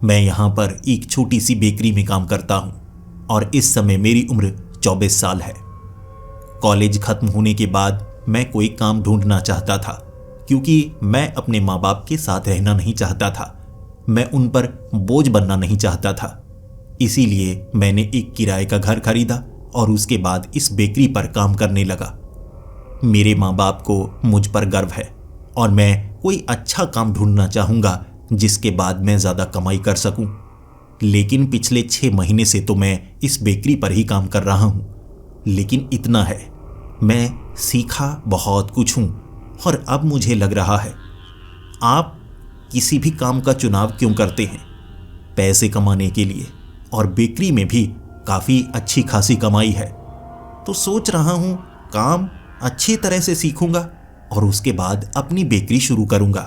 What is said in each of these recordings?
मैं यहाँ पर एक छोटी सी बेकरी में काम करता हूँ और इस समय मेरी उम्र 24 साल है। कॉलेज खत्म होने के बाद मैं कोई काम ढूंढना चाहता था, क्योंकि मैं अपने माँ बाप के साथ रहना नहीं चाहता था। मैं उन पर बोझ बनना नहीं चाहता था। इसीलिए मैंने एक किराए का घर खरीदा और उसके बाद इस बेकरी पर काम करने लगा। मेरे माँ बाप को मुझ पर गर्व है और मैं कोई अच्छा काम ढूंढना चाहूँगा जिसके बाद मैं ज़्यादा कमाई कर सकूं। लेकिन पिछले 6 महीने से तो मैं इस बेकरी पर ही काम कर रहा हूं। लेकिन इतना है, मैं सीखा बहुत कुछ हूं और अब मुझे लग रहा है। आप किसी भी काम का चुनाव क्यों करते हैं? पैसे कमाने के लिए, और बेकरी में भी काफ़ी अच्छी खासी कमाई है। तो सोच रहा हूं काम अच्छी तरह से सीखूंगा और उसके बाद अपनी बेकरी शुरू करूंगा।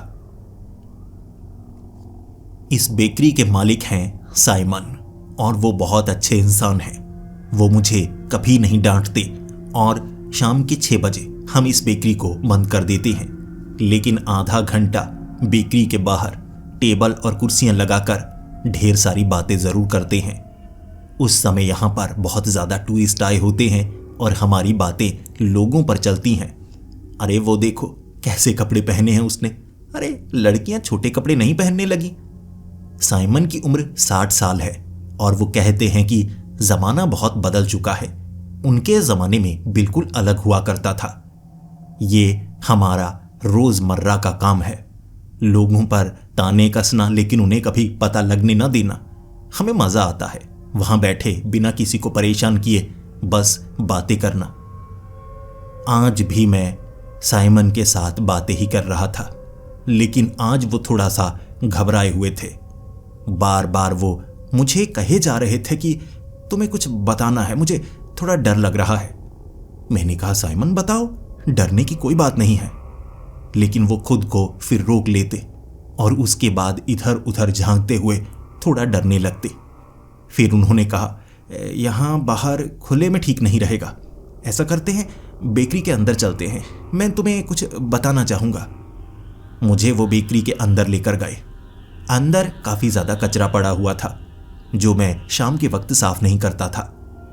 इस बेकरी के मालिक हैं साइमन और वो बहुत अच्छे इंसान हैं। वो मुझे कभी नहीं डांटते और शाम के 6 बजे हम इस बेकरी को बंद कर देते हैं। लेकिन आधा घंटा बेकरी के बाहर टेबल और कुर्सियां लगाकर ढेर सारी बातें ज़रूर करते हैं। उस समय यहाँ पर बहुत ज़्यादा टूरिस्ट आए होते हैं और हमारी बातें लोगों पर चलती हैं। अरे वो देखो कैसे कपड़े पहने हैं उसने, अरे लड़कियां छोटे कपड़े नहीं पहनने लगी। साइमन की उम्र 60 साल है और वो कहते हैं कि जमाना बहुत बदल चुका है। उनके जमाने में बिल्कुल अलग हुआ करता था। ये हमारा रोजमर्रा का काम है, लोगों पर ताने कसना, लेकिन उन्हें कभी पता लगने ना देना। हमें मजा आता है वहां बैठे बिना किसी को परेशान किए बस बातें करना। आज भी मैं साइमन के साथ बातें ही कर रहा था, लेकिन आज वो थोड़ा सा घबराए हुए थे। बार बार वो मुझे कहे जा रहे थे कि तुम्हें कुछ बताना है, मुझे थोड़ा डर लग रहा है। मैंने कहा साइमन बताओ, डरने की कोई बात नहीं है। लेकिन वो खुद को फिर रोक लेते और उसके बाद इधर उधर झांकते हुए थोड़ा डरने लगते। फिर उन्होंने कहा यहाँ बाहर खुले में ठीक नहीं रहेगा, ऐसा करते हैं बेकरी के अंदर चलते हैं, मैं तुम्हें कुछ बताना चाहूँगा। मुझे वो बेकरी के अंदर लेकर गए। अंदर काफ़ी ज़्यादा कचरा पड़ा हुआ था जो मैं शाम के वक्त साफ नहीं करता था।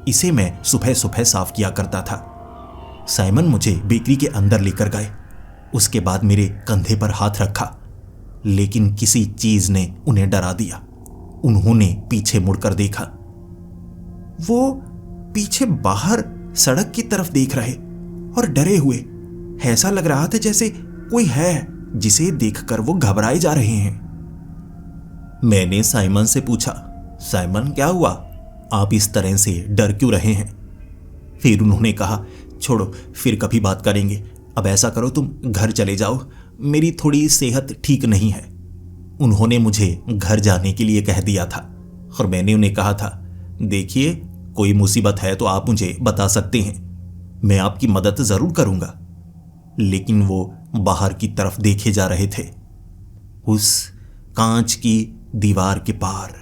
इसे मैं सुबह सुबह साफ किया करता था। साइमन मुझे बेकरी के अंदर लेकर गए। उसके बाद मेरे कंधे पर हाथ रखा, लेकिन किसी चीज़ ने उन्हें डरा दिया। उन्होंने पीछे मुड़कर देखा। वो पीछे बाहर सड़क की तरफ देख रहे और डरे हुए। ऐसा लग रहा था जैसे कोई है जिसे देखकर वो घबराए जा रहे हैं। मैंने साइमन से पूछा, साइमन क्या हुआ, आप इस तरह से डर क्यों रहे हैं? फिर उन्होंने कहा छोड़ो, फिर कभी बात करेंगे, अब ऐसा करो तुम घर चले जाओ, मेरी थोड़ी सेहत ठीक नहीं है। उन्होंने मुझे घर जाने के लिए कह दिया था और मैंने उन्हें कहा था देखिए कोई मुसीबत है तो आप मुझे बता सकते हैं, मैं आपकी मदद ज़रूर करूँगा। लेकिन वो बाहर की तरफ देखे जा रहे थे। उस कांच की दीवार के पार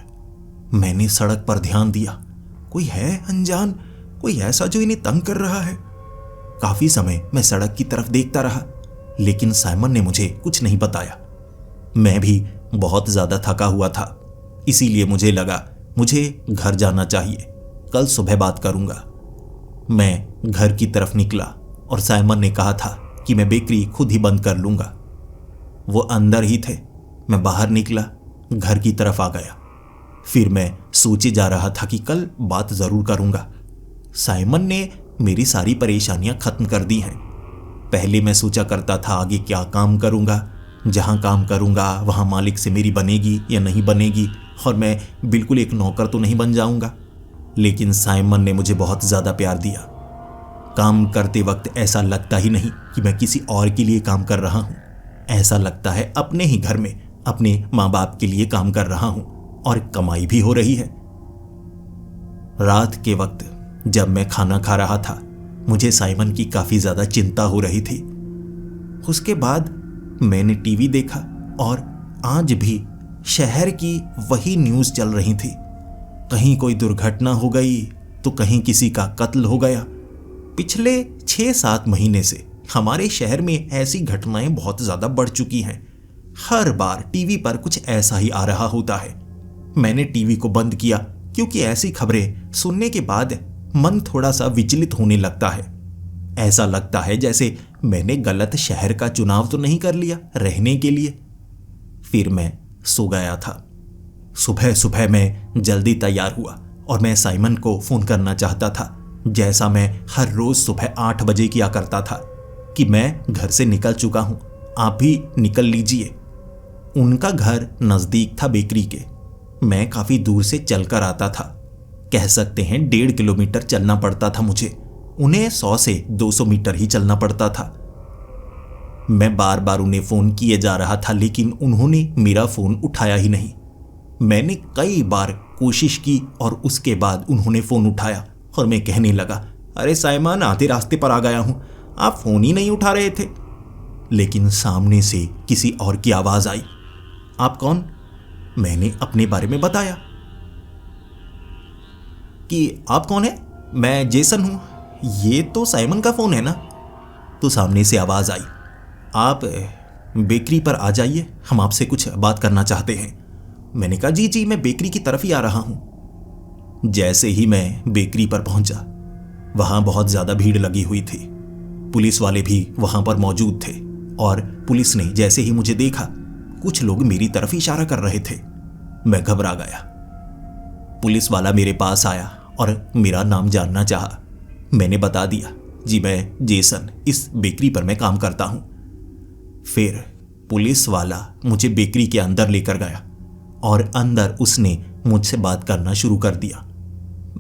मैंने सड़क पर ध्यान दिया। कोई है अनजान, कोई ऐसा जो इन्हें तंग कर रहा है। काफी समय मैं सड़क की तरफ देखता रहा, लेकिन साइमन ने मुझे कुछ नहीं बताया। मैं भी बहुत ज्यादा थका हुआ था, इसीलिए मुझे लगा मुझे घर जाना चाहिए, कल सुबह बात करूंगा। मैं घर की तरफ निकला और साइमन ने कहा था कि मैं बेकरी खुद ही बंद कर लूंगा। वो अंदर ही थे। मैं बाहर निकला, घर की तरफ आ गया। फिर मैं सोचे जा रहा था कि कल बात ज़रूर करूंगा। साइमन ने मेरी सारी परेशानियां खत्म कर दी हैं। पहले मैं सोचा करता था आगे क्या काम करूंगा, जहां काम करूंगा वहां मालिक से मेरी बनेगी या नहीं बनेगी और मैं बिल्कुल एक नौकर तो नहीं बन जाऊंगा। लेकिन साइमन ने मुझे बहुत ज़्यादा प्यार दिया। काम करते वक्त ऐसा लगता ही नहीं कि मैं किसी और के लिए काम कर रहा हूँ। ऐसा लगता है अपने ही घर में अपने माँ बाप के लिए काम कर रहा हूँ और कमाई भी हो रही है। रात के वक्त जब मैं खाना खा रहा था, मुझे साइमन की काफ़ी ज़्यादा चिंता हो रही थी। उसके बाद मैंने टीवी देखा और आज भी शहर की वही न्यूज़ चल रही थी। कहीं कोई दुर्घटना हो गई तो कहीं किसी का कत्ल हो गया। पिछले 6-7 महीने से हमारे शहर में ऐसी घटनाएं बहुत ज़्यादा बढ़ चुकी हैं। हर बार टीवी पर कुछ ऐसा ही आ रहा होता है। मैंने टीवी को बंद किया, क्योंकि ऐसी खबरें सुनने के बाद मन थोड़ा सा विचलित होने लगता है। ऐसा लगता है जैसे मैंने गलत शहर का चुनाव तो नहीं कर लिया रहने के लिए। फिर मैं सो गया था। सुबह सुबह मैं जल्दी तैयार हुआ और मैं साइमन को फोन करना चाहता था, जैसा मैं हर रोज सुबह 8 बजे किया करता था, कि मैं घर से निकल चुका हूं, आप भी निकल लीजिए। उनका घर नजदीक था बेकरी के। मैं काफी दूर से चलकर आता था, कह सकते हैं 1.5 किलोमीटर चलना पड़ता था मुझे। उन्हें 100 से 200 मीटर ही चलना पड़ता था। मैं बार बार उन्हें फोन किए जा रहा था, लेकिन उन्होंने मेरा फोन उठाया ही नहीं। मैंने कई बार कोशिश की और उसके बाद उन्होंने फोन उठाया और मैं कहने लगा, अरे साइमन, आधे रास्ते पर आ गया हूं, आप फोन ही नहीं उठा रहे थे। लेकिन सामने से किसी और की आवाज आई। आप कौन? मैंने अपने बारे में बताया कि आप कौन है? मैं जेसन हूं। ये तो साइमन का फोन है ना? तो सामने से आवाज आई, आप बेकरी पर आ जाइए, हम आपसे कुछ बात करना चाहते हैं। मैंने कहा, जी जी, मैं बेकरी की तरफ ही आ रहा हूं। जैसे ही मैं बेकरी पर पहुंचा, वहां बहुत ज्यादा भीड़ लगी हुई थी। पुलिस वाले भी वहां पर मौजूद थे और पुलिस ने जैसे ही मुझे देखा, कुछ लोग मेरी तरफ इशारा कर रहे थे। मैं घबरा गया। पुलिस वाला मेरे पास आया और मेरा नाम जानना चाहा। मैंने बता दिया, जी मैं जेसन, इस बेकरी पर मैं काम करता हूं। फिर पुलिस वाला मुझे बेकरी के अंदर लेकर गया और अंदर उसने मुझसे बात करना शुरू कर दिया।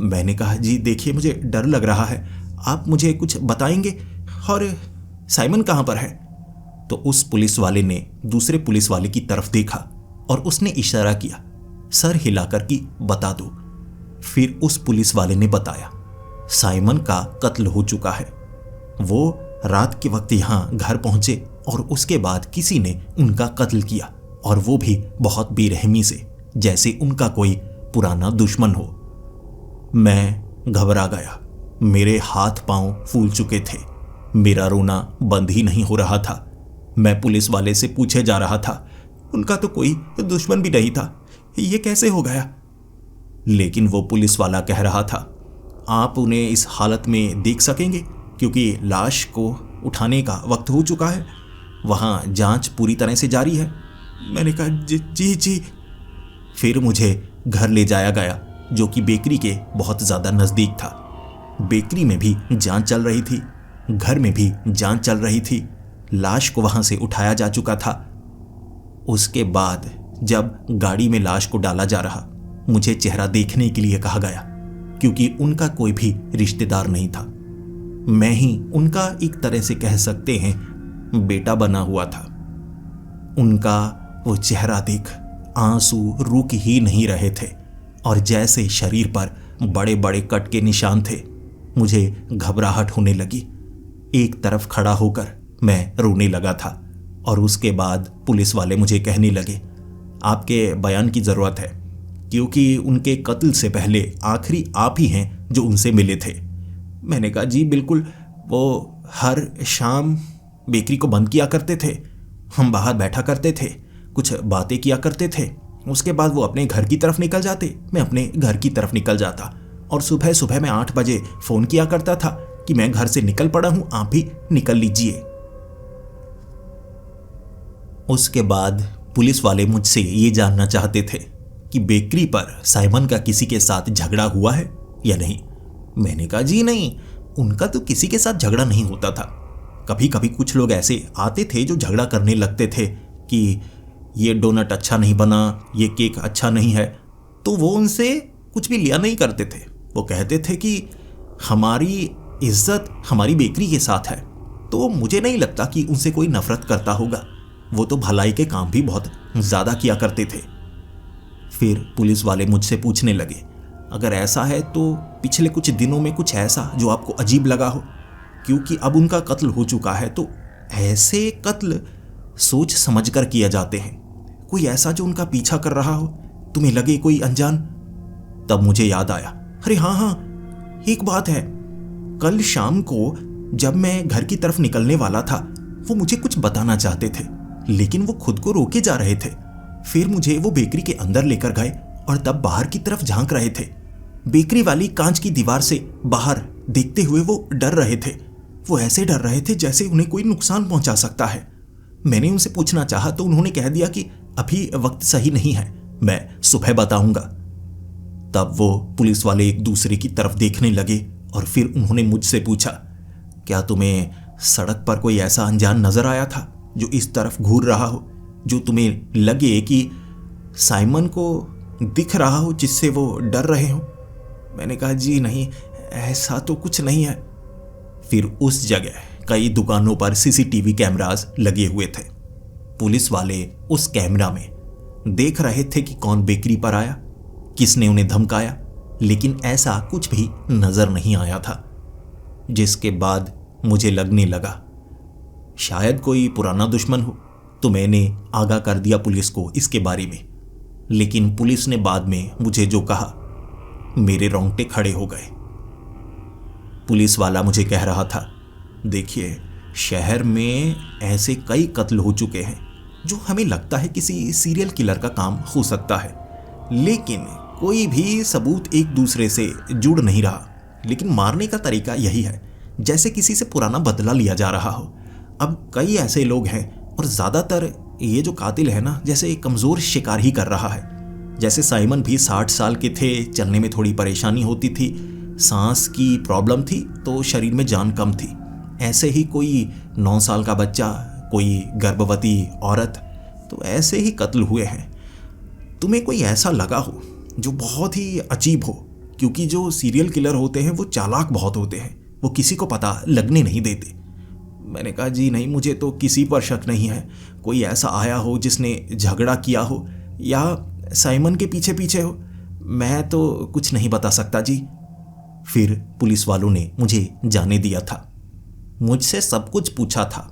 मैंने कहा, जी देखिए, मुझे डर लग रहा है, आप मुझे कुछ बताएंगे, और साइमन कहां पर है? तो उस पुलिस वाले ने दूसरे पुलिस वाले की तरफ देखा और उसने इशारा किया, सर हिलाकर कि बता दो। फिर उस पुलिस वाले ने बताया, साइमन का कत्ल हो चुका है। वो रात के वक्त यहां घर पहुंचे और उसके बाद किसी ने उनका कत्ल किया, और वो भी बहुत बेरहमी से, जैसे उनका कोई पुराना दुश्मन हो। मैं घबरा गया। मेरे हाथ पांव फूल चुके थे। मेरा रोना बंद ही नहीं हो रहा था। मैं पुलिस वाले से पूछे जा रहा था, उनका तो कोई दुश्मन भी नहीं था, ये कैसे हो गया? लेकिन वो पुलिस वाला कह रहा था, आप उन्हें इस हालत में देख सकेंगे क्योंकि लाश को उठाने का वक्त हो चुका है, वहां जांच पूरी तरह से जारी है। मैंने कहा, जी जी। फिर मुझे घर ले जाया गया, जो कि बेकरी के बहुत ज़्यादा नज़दीक था। बेकरी में भी जांच चल रही थी, घर में भी जांच चल रही थी। लाश को वहां से उठाया जा चुका था। उसके बाद जब गाड़ी में लाश को डाला जा रहा, मुझे चेहरा देखने के लिए कहा गया, क्योंकि उनका कोई भी रिश्तेदार नहीं था। मैं ही उनका एक तरह से कह सकते हैं बेटा बना हुआ था। उनका वो चेहरा देख आंसू रुक ही नहीं रहे थे और जैसे शरीर पर बड़े बड़े कट के निशान थे। मुझे घबराहट होने लगी। एक तरफ खड़ा होकर मैं रोने लगा था और उसके बाद पुलिस वाले मुझे कहने लगे, आपके बयान की ज़रूरत है, क्योंकि उनके कत्ल से पहले आखिरी आप ही हैं जो उनसे मिले थे। मैंने कहा, जी बिल्कुल, वो हर शाम बेकरी को बंद किया करते थे, हम बाहर बैठा करते थे, कुछ बातें किया करते थे, उसके बाद वो अपने घर की तरफ निकल जाते, मैं अपने घर की तरफ निकल जाता, और सुबह सुबह मैं 8 बजे फ़ोन किया करता था कि मैं घर से निकल पड़ा हूं, आप भी निकल लीजिए। उसके बाद पुलिस वाले मुझसे ये जानना चाहते थे कि बेकरी पर साइमन का किसी के साथ झगड़ा हुआ है या नहीं। मैंने कहा, जी नहीं, उनका तो किसी के साथ झगड़ा नहीं होता था। कभी कभी कुछ लोग ऐसे आते थे जो झगड़ा करने लगते थे कि ये डोनट अच्छा नहीं बना, ये केक अच्छा नहीं है, तो वो उनसे कुछ भी लिया नहीं करते थे। वो कहते थे कि हमारी इज्जत हमारी बेकरी के साथ है, तो मुझे नहीं लगता कि उनसे कोई नफरत करता होगा। वो तो भलाई के काम भी बहुत ज़्यादा किया करते थे। फिर पुलिस वाले मुझसे पूछने लगे, अगर ऐसा है तो पिछले कुछ दिनों में कुछ ऐसा जो आपको अजीब लगा हो, क्योंकि अब उनका कत्ल हो चुका है तो ऐसे कत्ल सोच समझ कर किए जाते हैं। कोई ऐसा जो उनका पीछा कर रहा हो, तुम्हें लगे कोई अनजान। तब मुझे याद आया, अरे हाँ, एक बात है, कल शाम को जब मैं घर की तरफ निकलने वाला था, वो मुझे कुछ बताना चाहते थे, लेकिन वो खुद को रोके जा रहे थे। फिर मुझे वो बेकरी के अंदर लेकर गए और तब बाहर की तरफ झांक रहे थे। बेकरी वाली कांच की दीवार से बाहर देखते हुए वो डर रहे थे। वो ऐसे डर रहे थे जैसे उन्हें कोई नुकसान पहुंचा सकता है। मैंने उनसे पूछना चाहा तो उन्होंने कह दिया कि अभी वक्त सही नहीं है, मैं सुबह बताऊंगा। तब वो पुलिस वाले एक दूसरे की तरफ देखने लगे और फिर उन्होंने मुझसे पूछा, क्या तुम्हें सड़क पर कोई ऐसा अनजान नजर आया था जो इस तरफ घूर रहा हो, जो तुम्हें लगे कि साइमन को दिख रहा हो जिससे वो डर रहे हो? मैंने कहा, जी नहीं, ऐसा तो कुछ नहीं है। फिर उस जगह कई दुकानों पर सीसीटीवी कैमरास लगे हुए थे। पुलिस वाले उस कैमरा में देख रहे थे कि कौन बेकरी पर आया, किसने उन्हें धमकाया, लेकिन ऐसा कुछ भी नजर नहीं आया था। जिसके बाद मुझे लगने लगा शायद कोई पुराना दुश्मन हो, तो मैंने आगाह कर दिया पुलिस को इसके बारे में। लेकिन पुलिस ने बाद में मुझे जो कहा, मेरे रोंगटे खड़े हो गए। पुलिस वाला मुझे कह रहा था, देखिए, शहर में ऐसे कई कत्ल हो चुके हैं जो हमें लगता है किसी सीरियल किलर का काम हो सकता है, लेकिन कोई भी सबूत एक दूसरे से जुड़ नहीं रहा। लेकिन मारने का तरीका यही है जैसे किसी से पुराना बदला लिया जा रहा हो। अब कई ऐसे लोग हैं और ज़्यादातर ये जो कातिल है ना, जैसे कमज़ोर शिकार ही कर रहा है। जैसे साइमन भी 60 साल के थे, चलने में थोड़ी परेशानी होती थी, सांस की प्रॉब्लम थी तो शरीर में जान कम थी। ऐसे ही कोई 9 साल का बच्चा, कोई गर्भवती औरत, तो ऐसे ही कत्ल हुए हैं। तुम्हें कोई ऐसा लगा हो जो बहुत ही अजीब हो, क्योंकि जो सीरियल किलर होते हैं वो चालाक बहुत होते हैं, वो किसी को पता लगने नहीं देते। मैंने कहा, जी नहीं, मुझे तो किसी पर शक नहीं है। कोई ऐसा आया हो जिसने झगड़ा किया हो या साइमन के पीछे पीछे हो, मैं तो कुछ नहीं बता सकता जी। फिर पुलिस वालों ने मुझे जाने दिया था। मुझसे सब कुछ पूछा था,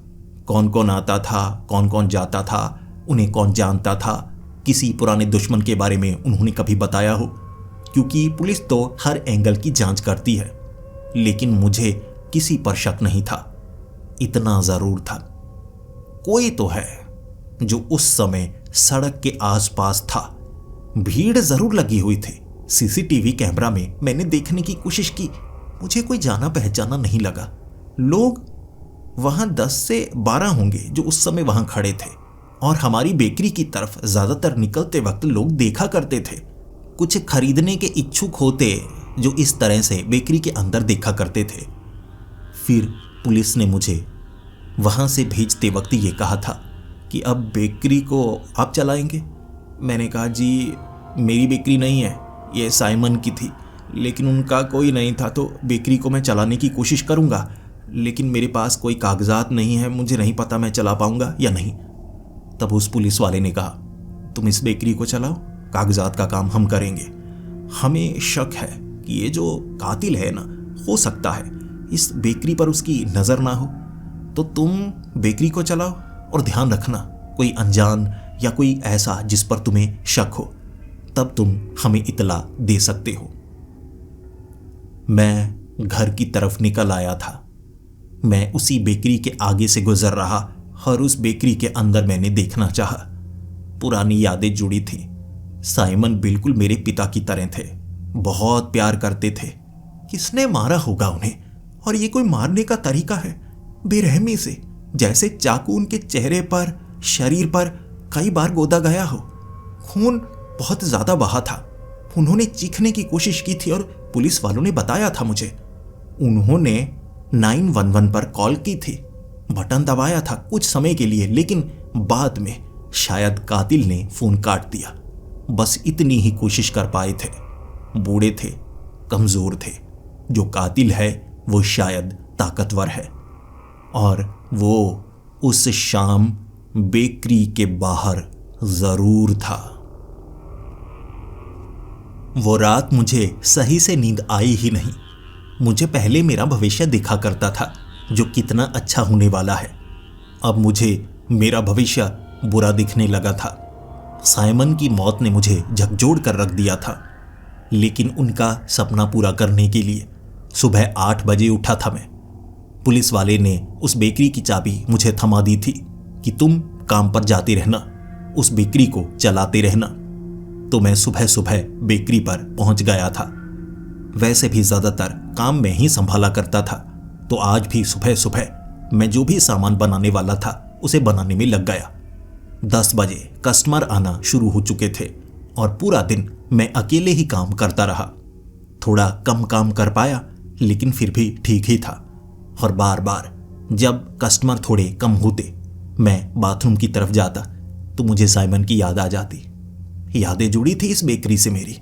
कौन कौन आता था, कौन कौन जाता था, उन्हें कौन जानता था, किसी पुराने दुश्मन के बारे में उन्होंने कभी बताया हो, क्योंकि पुलिस तो हर एंगल की जांच करती है। लेकिन मुझे किसी पर शक नहीं था। इतना जरूर था, कोई तो है जो उस समय सड़क के आसपास था। भीड़ जरूर लगी हुई थी। सीसीटीवी कैमरा में मैंने देखने की कोशिश की, मुझे कोई जाना पहचाना नहीं लगा। लोग वहां 10 से 12 होंगे जो उस समय वहां खड़े थे, और हमारी बेकरी की तरफ ज्यादातर निकलते वक्त लोग देखा करते थे। कुछ खरीदने के इच्छुक होते जो इस तरह से बेकरी के अंदर देखा करते थे। फिर पुलिस ने मुझे वहां से भेजते वक्त ये कहा था कि अब बेकरी को आप चलाएंगे। मैंने कहा, जी मेरी बेकरी नहीं है, ये साइमन की थी, लेकिन उनका कोई नहीं था तो बेकरी को मैं चलाने की कोशिश करूंगा, लेकिन मेरे पास कोई कागजात नहीं है, मुझे नहीं पता मैं चला पाऊंगा या नहीं। तब उस पुलिस वाले ने कहा, तुम इस बेकरी को चलाओ, कागजात का काम हम करेंगे। हमें शक है कि ये जो कातिल है ना, हो सकता है इस बेकरी पर उसकी नज़र ना हो, तो तुम बेकरी को चलाओ और ध्यान रखना कोई अनजान या कोई ऐसा जिस पर तुम्हें शक हो, तब तुम हमें इतला दे सकते हो। मैं घर की तरफ निकल आया था। मैं उसी बेकरी के आगे से गुजर रहा और उस बेकरी के अंदर मैंने देखना चाहा। पुरानी यादें जुड़ी थी। साइमन बिल्कुल मेरे पिता की तरह थे, बहुत प्यार करते थे। किसने मारा होगा उन्हें? और ये कोई मारने का तरीका है, बेरहमी से, जैसे चाकू उनके चेहरे पर, शरीर पर कई बार गोदा गया हो। खून बहुत ज्यादा बहा था। उन्होंने चीखने की कोशिश की थी और पुलिस वालों ने बताया था मुझे। उन्होंने 911 पर कॉल की थी, बटन दबाया था कुछ समय के लिए, लेकिन बाद में शायद कातिल ने फोन काट दिया। बस इतनी ही कोशिश कर पाए थे। बूढ़े थे, कमजोर थे। जो कातिल है वो शायद ताकतवर है, और वो उस शाम बेकरी के बाहर जरूर था। वो रात मुझे सही से नींद आई ही नहीं। मुझे पहले मेरा भविष्य दिखा करता था जो कितना अच्छा होने वाला है। अब मुझे मेरा भविष्य बुरा दिखने लगा था। साइमन की मौत ने मुझे झकझोर कर रख दिया था, लेकिन उनका सपना पूरा करने के लिए सुबह 8 बजे उठा था मैं। पुलिस वाले ने उस बेकरी की चाबी मुझे थमा दी थी कि तुम काम पर जाते रहना, उस बेकरी को चलाते रहना। तो मैं सुबह सुबह बेकरी पर पहुंच गया था। वैसे भी ज्यादातर काम में ही संभाला करता था, तो आज भी सुबह सुबह मैं जो भी सामान बनाने वाला था उसे बनाने में लग गया। 10 बजे कस्टमर आना शुरू हो चुके थे और पूरा दिन मैं अकेले ही काम करता रहा। थोड़ा कम काम कर पाया, लेकिन फिर भी ठीक ही था। और बार बार जब कस्टमर थोड़े कम होते, मैं बाथरूम की तरफ जाता तो मुझे साइमन की याद आ जाती। यादें जुड़ी थी इस बेकरी से मेरी।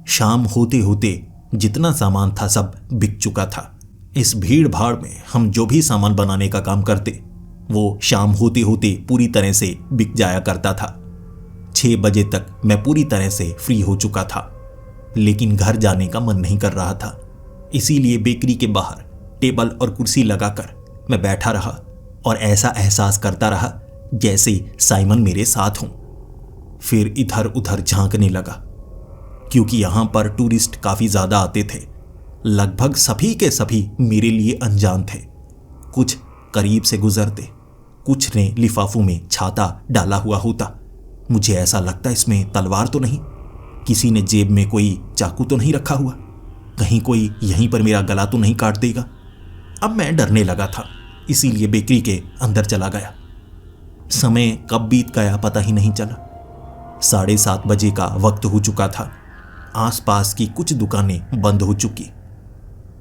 शाम होते होते जितना सामान था सब बिक चुका था। इस भीड़ भाड़ में हम जो भी सामान बनाने का काम करते वो शाम होते होते पूरी तरह से बिक जाया करता था। 6 बजे तक मैं पूरी तरह से फ्री हो चुका था, लेकिन घर जाने का मन नहीं कर रहा था। इसीलिए बेकरी के बाहर टेबल और कुर्सी लगाकर मैं बैठा रहा और ऐसा एहसास करता रहा जैसे साइमन मेरे साथ हों। फिर इधर उधर झांकने लगा, क्योंकि यहां पर टूरिस्ट काफी ज्यादा आते थे। लगभग सभी के सभी मेरे लिए अनजान थे। कुछ करीब से गुजरते, कुछ ने लिफाफों में छाता डाला हुआ होता। मुझे ऐसा लगता इसमें तलवार तो नहीं, किसी ने जेब में कोई चाकू तो नहीं रखा हुआ, कहीं कोई यहीं पर मेरा गला तो नहीं काट देगा। अब मैं डरने लगा था, इसीलिए बेकरी के अंदर चला गया। समय कब बीत गया पता ही नहीं चला। 7:30 बजे का वक्त हो चुका था। आसपास की कुछ दुकानें बंद हो चुकी।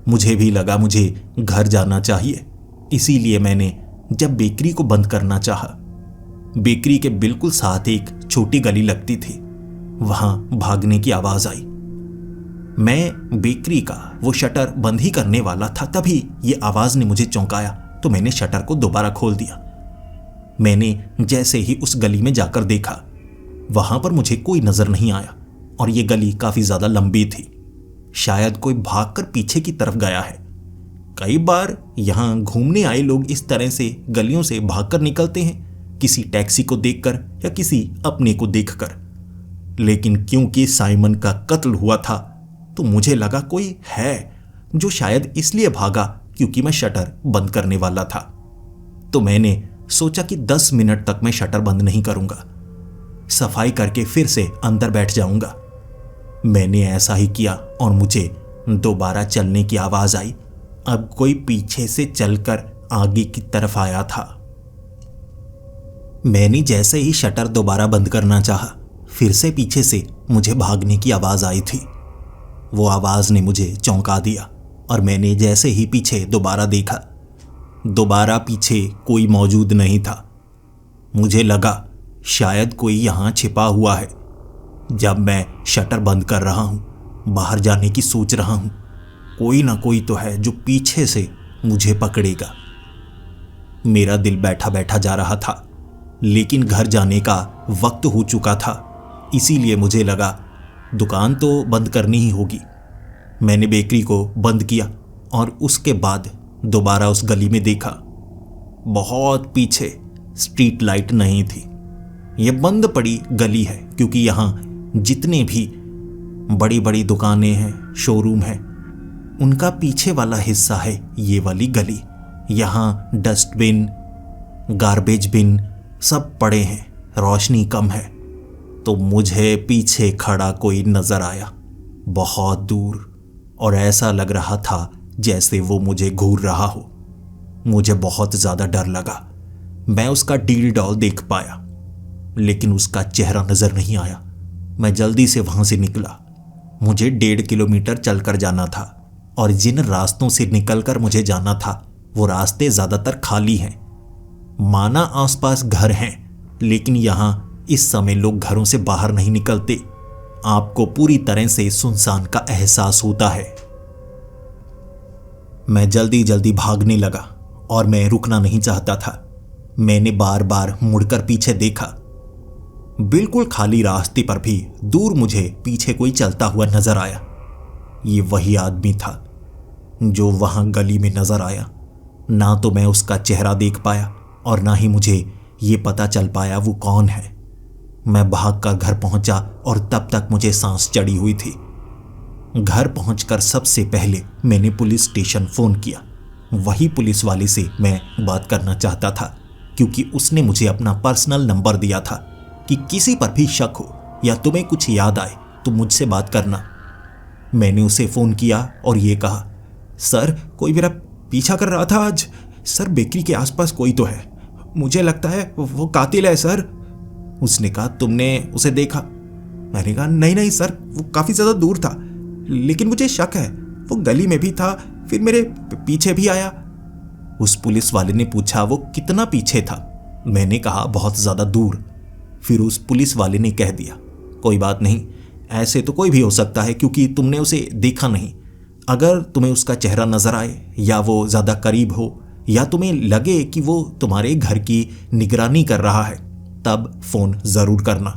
मुझे भी लगा मुझे घर जाना चाहिए, इसीलिए मैंने जब बेकरी को बंद करना चाहा, बेकरी के बिल्कुल साथ एक छोटी गली लगती थी, वहां भागने की आवाज आई। मैं बेकरी का वो शटर बंद ही करने वाला था, तभी ये आवाज ने मुझे चौंकाया, तो मैंने शटर को दोबारा खोल दिया। मैंने जैसे ही उस गली में जाकर देखा, वहां पर मुझे कोई नजर नहीं आया और ये गली काफी ज्यादा लंबी थी। शायद कोई भागकर पीछे की तरफ गया है। कई बार यहां घूमने आए लोग इस तरह से गलियों से भागकर निकलते हैं, किसी टैक्सी को देखकर या किसी अपने को देखकर। लेकिन क्योंकि साइमन का कत्ल हुआ था, तो मुझे लगा कोई है जो शायद इसलिए भागा क्योंकि मैं शटर बंद करने वाला था। तो मैंने सोचा कि 10 मिनट तक मैं शटर बंद नहीं करूंगा, सफाई करके फिर से अंदर बैठ जाऊंगा। मैंने ऐसा ही किया और मुझे दोबारा चलने की आवाज आई। अब कोई पीछे से चलकर आगे की तरफ आया था। मैंने जैसे ही शटर दोबारा बंद करना चाहा, फिर से पीछे से मुझे भागने की आवाज आई थी। वो आवाज ने मुझे चौंका दिया और मैंने जैसे ही पीछे दोबारा देखा, दोबारा पीछे कोई मौजूद नहीं था। मुझे लगा शायद कोई यहां छिपा हुआ है। जब मैं शटर बंद कर रहा हूं, बाहर जाने की सोच रहा हूं, कोई ना कोई तो है जो पीछे से मुझे पकड़ेगा। मेरा दिल बैठा बैठा जा रहा था, लेकिन घर जाने का वक्त हो चुका था, इसीलिए मुझे लगा दुकान तो बंद करनी ही होगी। मैंने बेकरी को बंद किया और उसके बाद दोबारा उस गली में देखा। बहुत पीछे स्ट्रीट लाइट नहीं थी। यह बंद पड़ी गली है, क्योंकि यहां जितने भी बड़ी बड़ी दुकानें हैं, शोरूम हैं, उनका पीछे वाला हिस्सा है ये वाली गली। यहां डस्टबिन, गार्बेज बिन सब पड़े हैं, रोशनी कम है। तो मुझे पीछे खड़ा कोई नजर आया, बहुत दूर, और ऐसा लग रहा था जैसे वो मुझे घूर रहा हो। मुझे बहुत ज्यादा डर लगा। मैं उसका डील डॉल देख पाया, लेकिन उसका चेहरा नजर नहीं आया। मैं जल्दी से वहां से निकला। मुझे 1.5 किलोमीटर चलकर जाना था और जिन रास्तों से निकलकर मुझे जाना था वो रास्ते ज्यादातर खाली हैं। माना आसपास घर हैं, लेकिन यहां इस समय लोग घरों से बाहर नहीं निकलते। आपको पूरी तरह से सुनसान का एहसास होता है। मैं जल्दी जल्दी भागने लगा और मैं रुकना नहीं चाहता था। मैंने बार बार मुड़कर पीछे देखा। बिल्कुल खाली रास्ते पर भी दूर मुझे पीछे कोई चलता हुआ नजर आया। ये वही आदमी था जो वहां गली में नजर आया। ना तो मैं उसका चेहरा देख पाया और ना ही मुझे ये पता चल पाया वो कौन है। मैं भागकर घर पहुंचा और तब तक मुझे सांस चढ़ी हुई थी। घर पहुंचकर सबसे पहले मैंने पुलिस स्टेशन फोन किया। वही पुलिस वाले से मैं बात करना चाहता था, क्योंकि उसने मुझे अपना पर्सनल नंबर दिया था कि किसी पर भी शक हो या तुम्हें कुछ याद आए तो मुझसे बात करना। मैंने उसे फ़ोन किया और ये कहा, सर कोई मेरा पीछा कर रहा था आज। सर बेकरी के आसपास कोई तो है, मुझे लगता है वो कातिल है सर। उसने कहा, तुमने उसे देखा? मैंने कहा, नहीं नहीं सर, वो काफ़ी ज़्यादा दूर था, लेकिन मुझे शक है वो गली में भी था, फिर मेरे पीछे भी आया। उस पुलिस वाले ने पूछा, वो कितना पीछे था? मैंने कहा, बहुत ज़्यादा दूर। फिर उस पुलिस वाले ने कह दिया, कोई बात नहीं, ऐसे तो कोई भी हो सकता है क्योंकि तुमने उसे देखा नहीं। अगर तुम्हें उसका चेहरा नजर आए या वो ज़्यादा करीब हो या तुम्हें लगे कि वो तुम्हारे घर की निगरानी कर रहा है, तब फ़ोन ज़रूर करना।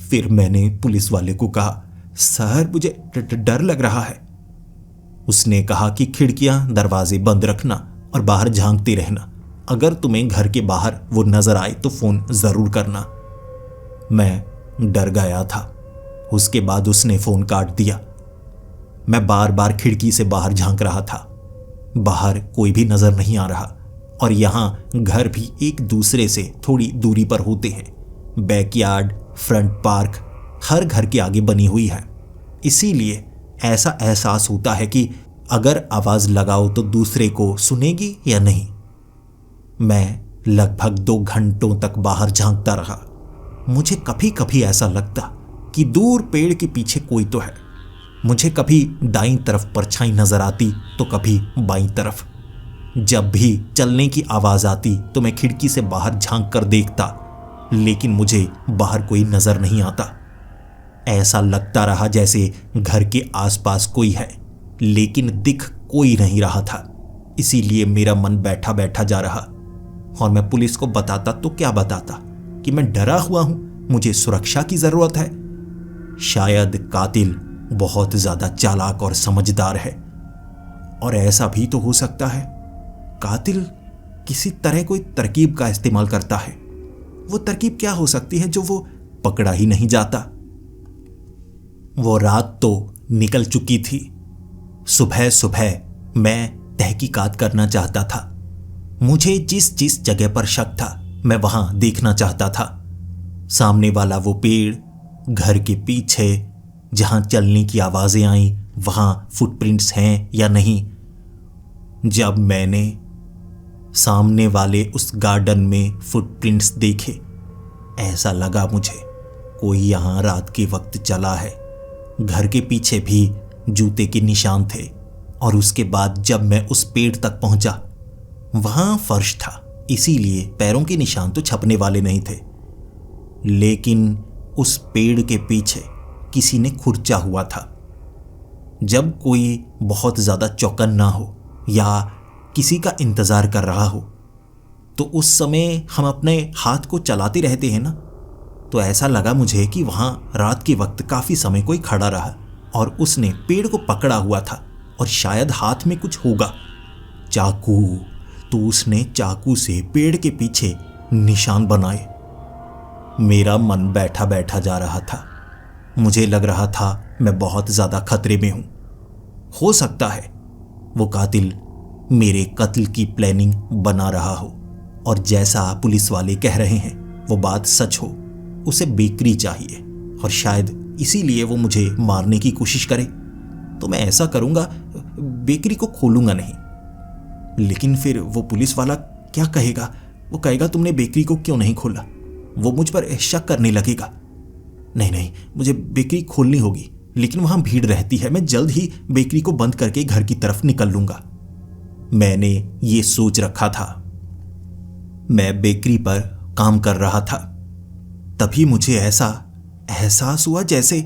फिर मैंने पुलिस वाले को कहा, सर मुझे डर लग रहा है। उसने कहा कि खिड़कियां दरवाजे बंद रखना और बाहर झांकते रहना। अगर तुम्हें घर के बाहर वो नजर आए तो फ़ोन ज़रूर करना। मैं डर गया था। उसके बाद उसने फ़ोन काट दिया। मैं बार बार खिड़की से बाहर झांक रहा था। बाहर कोई भी नज़र नहीं आ रहा और यहाँ घर भी एक दूसरे से थोड़ी दूरी पर होते हैं। बैकयार्ड, फ्रंट पार्क हर घर के आगे बनी हुई है, इसीलिए ऐसा एहसास होता है कि अगर आवाज़ लगाओ तो दूसरे को सुनेगी या नहीं। मैं लगभग 2 घंटों तक बाहर झांकता रहा। मुझे कभी कभी ऐसा लगता कि दूर पेड़ के पीछे कोई तो है। मुझे कभी दाईं तरफ परछाई नजर आती तो कभी बाईं तरफ। जब भी चलने की आवाज़ आती तो मैं खिड़की से बाहर झांक कर देखता, लेकिन मुझे बाहर कोई नजर नहीं आता। ऐसा लगता रहा जैसे घर के आसपास कोई है, लेकिन दिख कोई नहीं रहा था। इसीलिए मेरा मन बैठा बैठा जा रहा और मैं पुलिस को बताता तो क्या बताता कि मैं डरा हुआ हूं, मुझे सुरक्षा की जरूरत है। शायद कातिल बहुत ज्यादा चालाक और समझदार है, और ऐसा भी तो हो सकता है कातिल किसी तरह कोई तरकीब का इस्तेमाल करता है। वो तरकीब क्या हो सकती है जो वो पकड़ा ही नहीं जाता। वो रात तो निकल चुकी थी। सुबह सुबह मैं तहकीकात करना चाहता था। मुझे जिस जिस जगह पर शक था मैं वहां देखना चाहता था। सामने वाला वो पेड़, घर के पीछे जहां चलने की आवाजें आई वहां फुटप्रिंट्स हैं या नहीं। जब मैंने सामने वाले उस गार्डन में फुटप्रिंट्स देखे, ऐसा लगा मुझे कोई यहां रात के वक्त चला है। घर के पीछे भी जूते के निशान थे, और उसके बाद जब मैं उस पेड़ तक पहुंचा वहां फर्श था, इसीलिए पैरों के निशान तो छपने वाले नहीं थे। लेकिन उस पेड़ के पीछे किसी ने खुरचा हुआ था। जब कोई बहुत ज़्यादा चौकन्ना हो या किसी का इंतज़ार कर रहा हो तो उस समय हम अपने हाथ को चलाते रहते हैं ना। तो ऐसा लगा मुझे कि वहाँ रात के वक्त काफ़ी समय कोई खड़ा रहा और उसने पेड़ को पकड़ा हुआ था और शायद हाथ में कुछ होगा, चाकू। तो उसने चाकू से पेड़ के पीछे निशान बनाए। मेरा मन बैठा बैठा जा रहा था। मुझे लग रहा था मैं बहुत ज़्यादा खतरे में हूँ। हो सकता है वो कातिल मेरे कत्ल की प्लानिंग बना रहा हो, और जैसा पुलिस वाले कह रहे हैं वो बात सच हो। उसे बेकरी चाहिए और शायद इसीलिए वो मुझे मारने की कोशिश करे। तो मैं ऐसा करूँगा, बेकरी को खोलूँगा नहीं। लेकिन फिर वो पुलिस वाला क्या कहेगा? वो कहेगा तुमने बेकरी को क्यों नहीं खोला? वो मुझ पर शक करने लगेगा। नहीं नहीं, मुझे बेकरी खोलनी होगी, लेकिन वहाँ भीड़ रहती है। मैं जल्द ही बेकरी को बंद करके घर की तरफ निकल लूँगा। मैंने ये सोच रखा था। मैं बेकरी पर काम कर रहा था। तभी मुझे ऐसा एहसास हुआ जैसे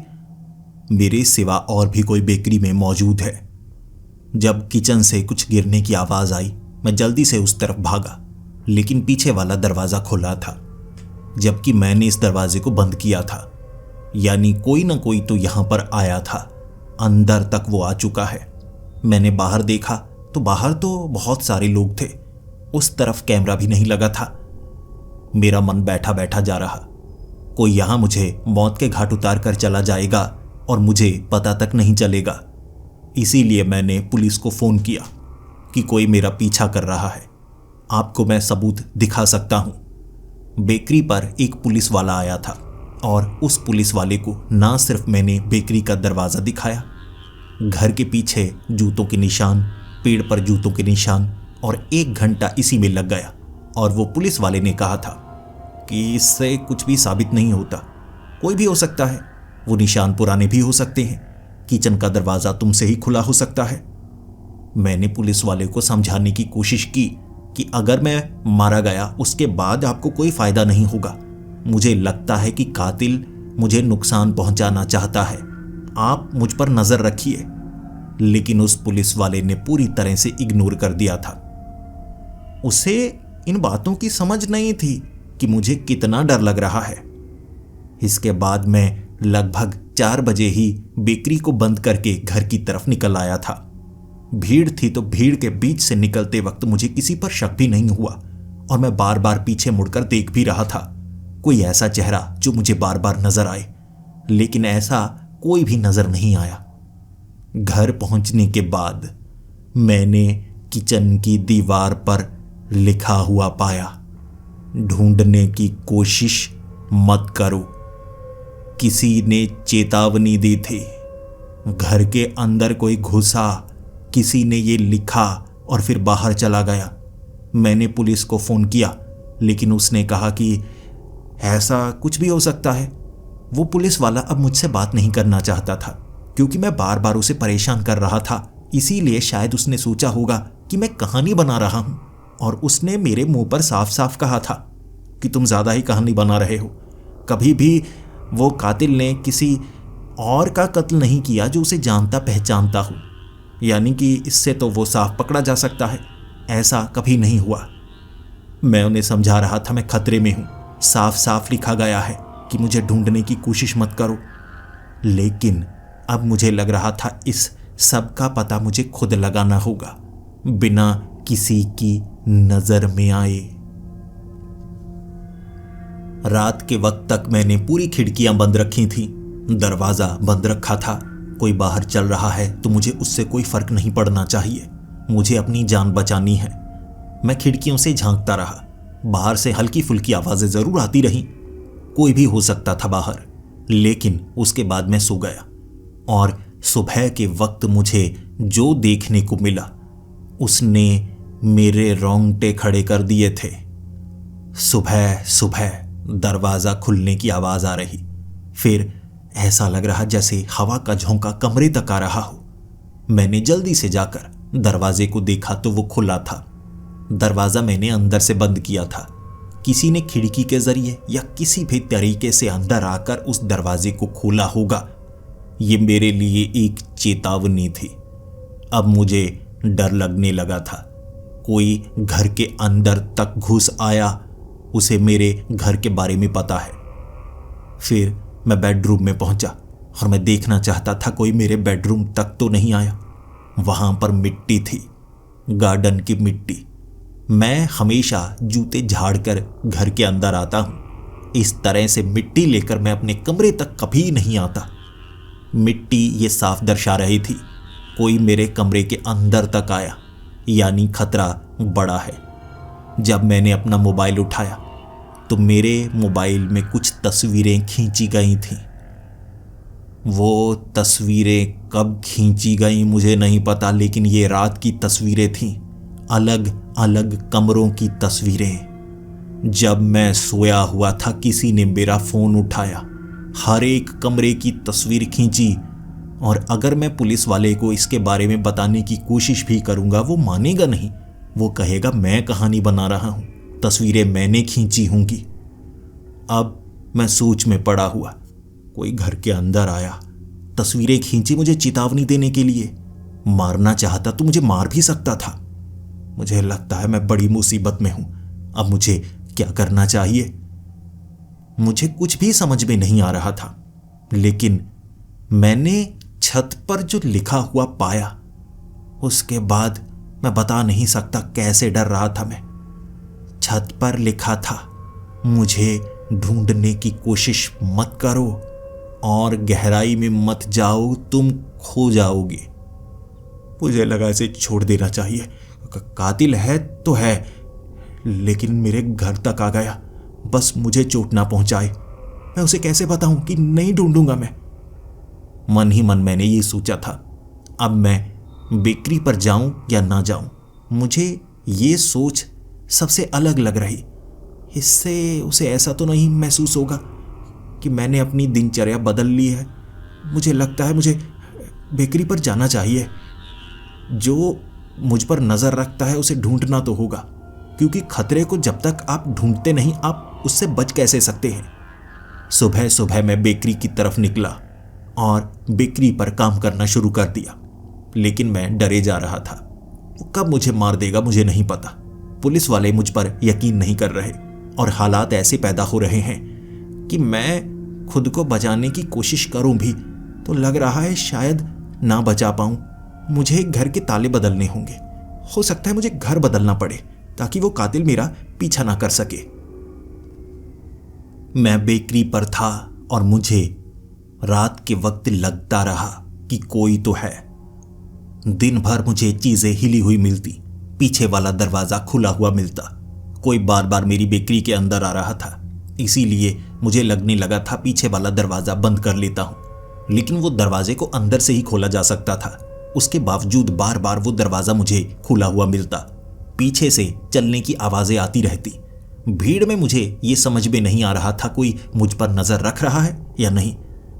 मेरे सिवा और भी कोई बेकरी में मौजूद है। जब किचन से कुछ गिरने की आवाज़ आई, मैं जल्दी से उस तरफ भागा, लेकिन पीछे वाला दरवाज़ा खुला था, जबकि मैंने इस दरवाजे को बंद किया था। यानी कोई ना कोई तो यहाँ पर आया था। अंदर तक वो आ चुका है। मैंने बाहर देखा तो बाहर तो बहुत सारे लोग थे। उस तरफ कैमरा भी नहीं लगा था। मेरा मन बैठा बैठा जा रहा। कोई यहाँ मुझे मौत के घाट उतार कर चला जाएगा और मुझे पता तक नहीं चलेगा। इसीलिए मैंने पुलिस को फ़ोन किया कि कोई मेरा पीछा कर रहा है, आपको मैं सबूत दिखा सकता हूँ। बेकरी पर एक पुलिस वाला आया था और उस पुलिस वाले को ना सिर्फ मैंने बेकरी का दरवाज़ा दिखाया, घर के पीछे जूतों के निशान, पेड़ पर जूतों के निशान, और 1 घंटा इसी में लग गया। और वो पुलिस वाले ने कहा था कि इससे कुछ भी साबित नहीं होता, कोई भी हो सकता है, वो निशान पुराने भी हो सकते हैं, किचन का दरवाज़ा तुमसे ही खुला हो सकता है। मैंने पुलिस वाले को समझाने की कोशिश की कि अगर मैं मारा गया उसके बाद आपको कोई फ़ायदा नहीं होगा। मुझे लगता है कि कातिल मुझे नुकसान पहुंचाना चाहता है, आप मुझ पर नज़र रखिए। लेकिन उस पुलिस वाले ने पूरी तरह से इग्नोर कर दिया था। उसे इन बातों की समझ नहीं थी कि मुझे कितना डर लग रहा है। इसके बाद मैं लगभग 4 बजे ही बेकरी को बंद करके घर की तरफ निकल आया था। भीड़ थी तो भीड़ के बीच से निकलते वक्त मुझे किसी पर शक भी नहीं हुआ, और मैं बार बार पीछे मुड़कर देख भी रहा था, कोई ऐसा चेहरा जो मुझे बार बार नजर आए, लेकिन ऐसा कोई भी नजर नहीं आया। घर पहुंचने के बाद मैंने किचन की दीवार पर लिखा हुआ पाया, ढूंढने की कोशिश मत करो। किसी ने चेतावनी दी थी। घर के अंदर कोई घुसा, किसी ने ये लिखा और फिर बाहर चला गया। मैंने पुलिस को फ़ोन किया, लेकिन उसने कहा कि ऐसा कुछ भी हो सकता है। वो पुलिस वाला अब मुझसे बात नहीं करना चाहता था, क्योंकि मैं बार बार उसे परेशान कर रहा था। इसीलिए शायद उसने सोचा होगा कि मैं कहानी बना रहा हूँ, और उसने मेरे मुंह पर साफ साफ कहा था कि तुम ज़्यादा ही कहानी बना रहे हो। कभी भी वो कातिल ने किसी और का कत्ल नहीं किया जो उसे जानता पहचानता हो, यानी कि इससे तो वो साफ पकड़ा जा सकता है। ऐसा कभी नहीं हुआ। मैं उन्हें समझा रहा था मैं खतरे में हूँ, साफ साफ लिखा गया है कि मुझे ढूंढने की कोशिश मत करो। लेकिन अब मुझे लग रहा था इस सब का पता मुझे खुद लगाना होगा, बिना किसी की नजर में आए। रात के वक्त तक मैंने पूरी खिड़कियां बंद रखी थीं, दरवाजा बंद रखा था। कोई बाहर चल रहा है तो मुझे उससे कोई फर्क नहीं पड़ना चाहिए, मुझे अपनी जान बचानी है। मैं खिड़कियों से झांकता रहा। बाहर से हल्की फुल्की आवाजें जरूर आती रहीं, कोई भी हो सकता था बाहर। लेकिन उसके बाद मैं सो गया, और सुबह के वक्त मुझे जो देखने को मिला उसने मेरे रोंगटे खड़े कर दिए थे। सुबह सुबह दरवाजा खुलने की आवाज आ रही, फिर ऐसा लग रहा जैसे हवा का झोंका कमरे तक आ रहा हो। मैंने जल्दी से जाकर दरवाजे को देखा तो वो खुला था। दरवाजा मैंने अंदर से बंद किया था। किसी ने खिड़की के जरिए या किसी भी तरीके से अंदर आकर उस दरवाजे को खोला होगा। ये मेरे लिए एक चेतावनी थी। अब मुझे डर लगने लगा था। कोई घर के अंदर तक घुस आया, उसे मेरे घर के बारे में पता है। फिर मैं बेडरूम में पहुंचा और मैं देखना चाहता था कोई मेरे बेडरूम तक तो नहीं आया। वहां पर मिट्टी थी, गार्डन की मिट्टी। मैं हमेशा जूते झाड़कर घर के अंदर आता हूं। इस तरह से मिट्टी लेकर मैं अपने कमरे तक कभी नहीं आता। मिट्टी ये साफ दर्शा रही थी कोई मेरे कमरे के अंदर तक आया, यानी खतरा बड़ा है। जब मैंने अपना मोबाइल उठाया तो मेरे मोबाइल में कुछ तस्वीरें खींची गई थीं। वो तस्वीरें कब खींची गई मुझे नहीं पता, लेकिन ये रात की तस्वीरें थीं, अलग अलग कमरों की तस्वीरें। जब मैं सोया हुआ था किसी ने मेरा फोन उठाया, हर एक कमरे की तस्वीर खींची, और अगर मैं पुलिस वाले को इसके बारे में बताने की कोशिश भी करूंगा वो मानेगा नहीं। वो कहेगा मैं कहानी बना रहा हूं, तस्वीरें मैंने खींची होंगी। अब मैं सोच में पड़ा हुआ, कोई घर के अंदर आया, तस्वीरें खींची मुझे चेतावनी देने के लिए। मारना चाहता तो मुझे मार भी सकता था। मुझे लगता है मैं बड़ी मुसीबत में हूं। अब मुझे क्या करना चाहिए? मुझे कुछ भी समझ में नहीं आ रहा था। लेकिन मैंने छत पर जो लिखा हुआ पाया, उसके बाद मैं बता नहीं सकता कैसे डर रहा था मैं। छत पर लिखा था, मुझे ढूंढने की कोशिश मत करो और गहराई में मत जाओ, तुम खो जाओगे। मुझे लगा इसे छोड़ देना चाहिए। कातिल है तो है, लेकिन मेरे घर तक आ गया, बस मुझे चोट ना पहुंचाए। मैं उसे कैसे बताऊं कि नहीं ढूंढूंगा मैं। मन ही मन मैंने ये सोचा था, अब मैं बेकरी पर जाऊं या ना जाऊं, मुझे ये सोच सबसे अलग लग रही। इससे उसे ऐसा तो नहीं महसूस होगा कि मैंने अपनी दिनचर्या बदल ली है। मुझे लगता है मुझे बेकरी पर जाना चाहिए। जो मुझ पर नज़र रखता है उसे ढूंढना तो होगा, क्योंकि खतरे को जब तक आप ढूंढते नहीं आप उससे बच कैसे सकते हैं। सुबह सुबह मैं बेकरी की तरफ निकला और बेकरी पर काम करना शुरू कर दिया, लेकिन मैं डरे जा रहा था। वो कब मुझे मार देगा मुझे नहीं पता। पुलिस वाले मुझ पर यकीन नहीं कर रहे और हालात ऐसे पैदा हो रहे हैं कि मैं खुद को बचाने की कोशिश करूं भी तो लग रहा है शायद ना बचा पाऊं। मुझे घर के ताले बदलने होंगे। हो सकता है मुझे घर बदलना पड़े ताकि वो कातिल मेरा पीछा ना कर सके। मैं बेकरी पर था और मुझे रात के वक्त लगता रहा कि कोई तो है। दिन भर मुझे चीजें हिली हुई मिलती, पीछे वाला दरवाजा खुला हुआ मिलता, कोई बार बार मेरी बेकरी के अंदर आ रहा था। इसीलिए मुझे लगने लगा था पीछे वाला दरवाजा बंद कर लेता हूं, लेकिन वो दरवाजे को अंदर से ही खोला जा सकता था। उसके बावजूद बार बार वो दरवाजा मुझे खुला हुआ मिलता, पीछे से चलने की आवाजें आती रहती। भीड़ में मुझे ये समझ में नहीं आ रहा था कोई मुझ पर नजर रख रहा है या नहीं,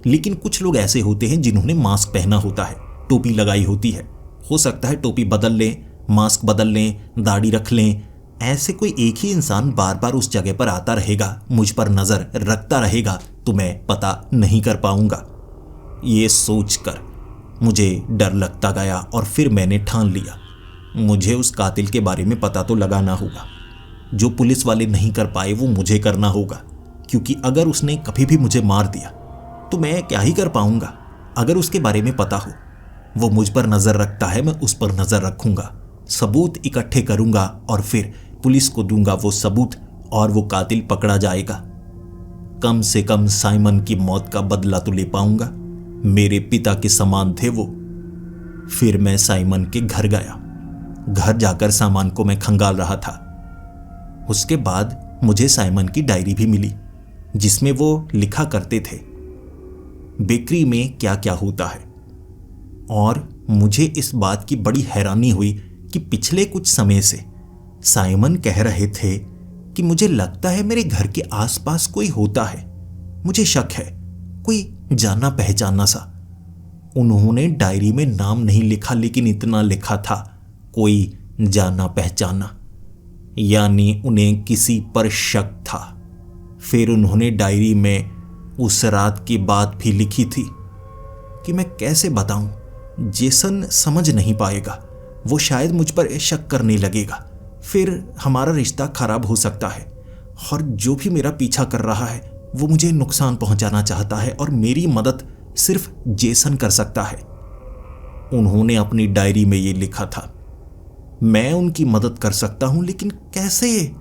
लेकिन कुछ लोग ऐसे होते हैं जिन्होंने मास्क पहना होता है, टोपी लगाई होती है। हो सकता है टोपी बदल लें, मास्क बदल लें, दाढ़ी रख लें। ऐसे कोई एक ही इंसान बार बार उस जगह पर आता रहेगा, मुझ पर नजर रखता रहेगा तो मैं पता नहीं कर पाऊंगा। ये सोचकर मुझे डर लगता गया और फिर मैंने ठान लिया, मुझे उस कातिल के बारे में पता तो लगाना होगा। जो पुलिस वाले नहीं कर पाए वो मुझे करना होगा, क्योंकि अगर उसने कभी भी मुझे मार दिया तो मैं क्या ही कर पाऊंगा। अगर उसके बारे में पता हो वो मुझ पर नजर रखता है, मैं उस पर नजर रखूंगा, सबूत इकट्ठे करूंगा और फिर पुलिस को दूंगा वो सबूत और वो कातिल पकड़ा जाएगा। कम से कम साइमन की मौत का बदला तो ले पाऊंगा। मेरे पिता के समान थे वो। फिर मैं साइमन के घर गया। घर जाकर सामान को मैं खंगाल रहा था। उसके बाद मुझे साइमन की डायरी भी मिली, जिसमें वो लिखा करते थे बेकरी में क्या क्या होता है। और मुझे इस बात की बड़ी हैरानी हुई कि पिछले कुछ समय से साइमन कह रहे थे कि मुझे लगता है मेरे घर के आसपास कोई होता है, मुझे शक है, कोई जाना पहचाना सा। उन्होंने डायरी में नाम नहीं लिखा, लेकिन इतना लिखा था, कोई जाना पहचाना, यानी उन्हें किसी पर शक था। फिर उन्होंने डायरी में उस रात की बात भी लिखी थी कि मैं कैसे बताऊं, जेसन समझ नहीं पाएगा, वो शायद मुझ पर शक करने लगेगा, फिर हमारा रिश्ता खराब हो सकता है। और जो भी मेरा पीछा कर रहा है वो मुझे नुकसान पहुंचाना चाहता है और मेरी मदद सिर्फ जेसन कर सकता है। उन्होंने अपनी डायरी में ये लिखा था, मैं उनकी मदद कर सकता हूं, लेकिन कैसे?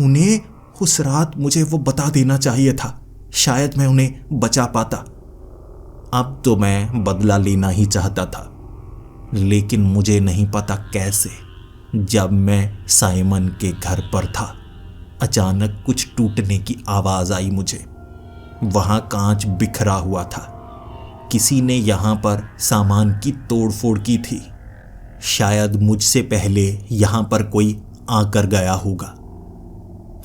उन्हें उस रात मुझे वो बता देना चाहिए था, शायद मैं उन्हें बचा पाता। अब तो मैं बदला लेना ही चाहता था, लेकिन मुझे नहीं पता कैसे। जब मैं साइमन के घर पर था, अचानक कुछ टूटने की आवाज आई मुझे। वहां कांच बिखरा हुआ था। किसी ने यहां पर सामान की तोड़फोड़ की थी। शायद मुझसे पहले यहां पर कोई आकर गया होगा।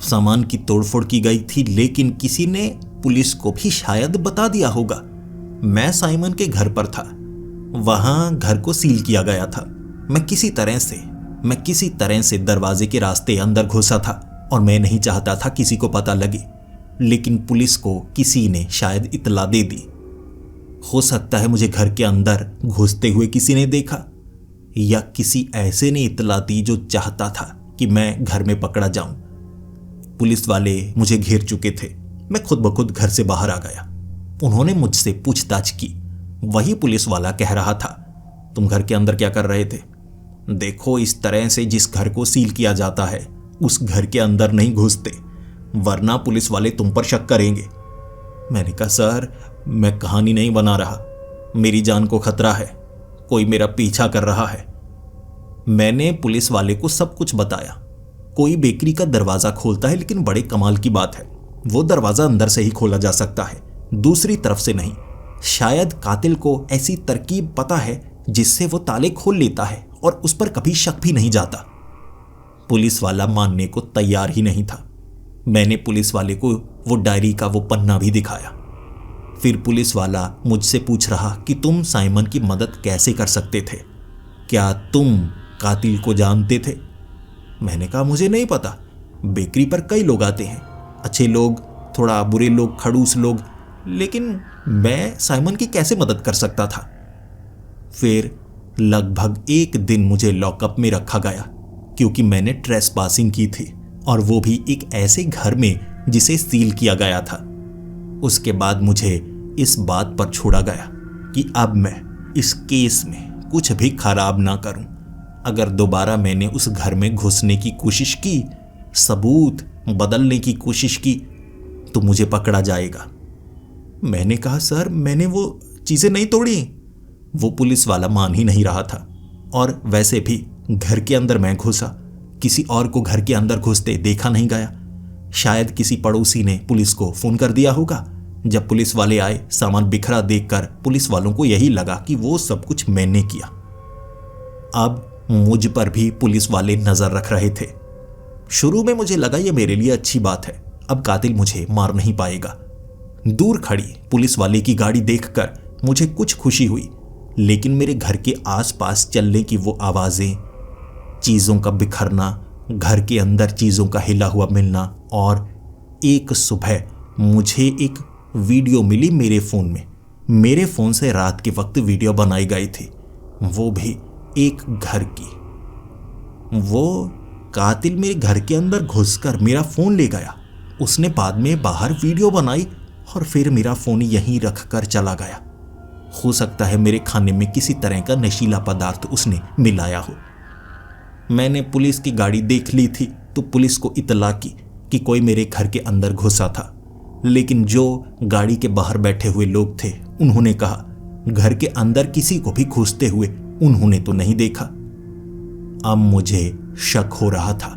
सामान की तोड़फोड़ की गई थी, लेकिन किसी ने पुलिस को भी शायद बता दिया होगा। मैं साइमन के घर पर था, वहां घर को सील किया गया था। मैं किसी तरह से दरवाजे के रास्ते अंदर घुसा था और मैं नहीं चाहता था किसी को पता लगे, लेकिन पुलिस को किसी ने शायद इतला दे दी। हो सकता है मुझे घर के अंदर घुसते हुए किसी ने देखा, या किसी ऐसे ने इतला दी जो चाहता था कि मैं घर में पकड़ा जाऊं। पुलिस वाले मुझे घेर चुके थे। मैं खुद ब खुद घर से बाहर आ गया। उन्होंने मुझसे पूछताछ की। वही पुलिस वाला कह रहा था, तुम घर के अंदर क्या कर रहे थे? देखो, इस तरह से जिस घर को सील किया जाता है उस घर के अंदर नहीं घुसते, वरना पुलिस वाले तुम पर शक करेंगे। मैंने कहा, सर, मैं कहानी नहीं बना रहा, मेरी जान को खतरा है, कोई मेरा पीछा कर रहा है। मैंने पुलिस वाले को सब कुछ बताया। कोई बेकरी का दरवाजा खोलता है, लेकिन बड़े कमाल की बात है, वो दरवाजा अंदर से ही खोला जा सकता है, दूसरी तरफ से नहीं। शायद कातिल को ऐसी तरकीब पता है जिससे वो ताले खोल लेता है और उस पर कभी शक भी नहीं जाता। पुलिस वाला मानने को तैयार ही नहीं था। मैंने पुलिस वाले को वो डायरी का वो पन्ना भी दिखाया। फिर पुलिस वाला मुझसे पूछ रहा कि तुम साइमन की मदद कैसे कर सकते थे, क्या तुम कातिल को जानते थे? मैंने कहा मुझे नहीं पता, बेकरी पर कई लोग आते हैं, अच्छे लोग, थोड़ा बुरे लोग, खड़ूस लोग, लेकिन मैं साइमन की कैसे मदद कर सकता था? फिर लगभग 1 दिन मुझे लॉकअप में रखा गया क्योंकि मैंने ट्रेसपासिंग की थी, और वो भी एक ऐसे घर में जिसे सील किया गया था। उसके बाद मुझे इस बात पर छोड़ा गया कि अब मैं इस केस में कुछ भी खराब ना करूं। अगर दोबारा मैंने उस घर में घुसने की कोशिश की, सबूत बदलने की कोशिश की, तो मुझे पकड़ा जाएगा। मैंने कहा सर, मैंने वो चीजें नहीं तोड़ी। वो पुलिस वाला मान ही नहीं रहा था, और वैसे भी घर के अंदर मैं घुसा, किसी और को घर के अंदर घुसते देखा नहीं गया। शायद किसी पड़ोसी ने पुलिस को फोन कर दिया होगा। जब पुलिस वाले आए, सामान बिखरा देखकर पुलिस वालों को यही लगा कि वो सब कुछ मैंने किया। अब मुझ पर भी पुलिस वाले नजर रख रहे थे। शुरू में मुझे लगा ये मेरे लिए अच्छी बात है, अब कातिल मुझे मार नहीं पाएगा। दूर खड़ी पुलिस वाले की गाड़ी देखकर मुझे कुछ खुशी हुई, लेकिन मेरे घर के आसपास चलने की वो आवाजें, चीजों का बिखरना, घर के अंदर चीजों का हिला हुआ मिलना, और एक सुबह मुझे एक वीडियो मिली मेरे फोन में। मेरे फोन से रात के वक्त वीडियो बनाई गई थी, वो भी एक घर की। वो कातिल मेरे घर के अंदर घुसकर मेरा फोन ले गया। उसने बाद में बाहर वीडियो बनाई और फिर मेरा फोन यहीं रखकर चला गया। हो सकता है मेरे खाने में किसी तरह का नशीला पदार्थ उसने मिलाया हो। मैंने पुलिस की गाड़ी देख ली थी तो पुलिस को इतला की कि कोई मेरे घर के अंदर घुसा था, लेकिन जो गाड़ी के बाहर बैठे हुए लोग थे उन्होंने कहा घर के अंदर किसी को भी घुसते हुए उन्होंने तो नहीं देखा। अब मुझे शक हो रहा था,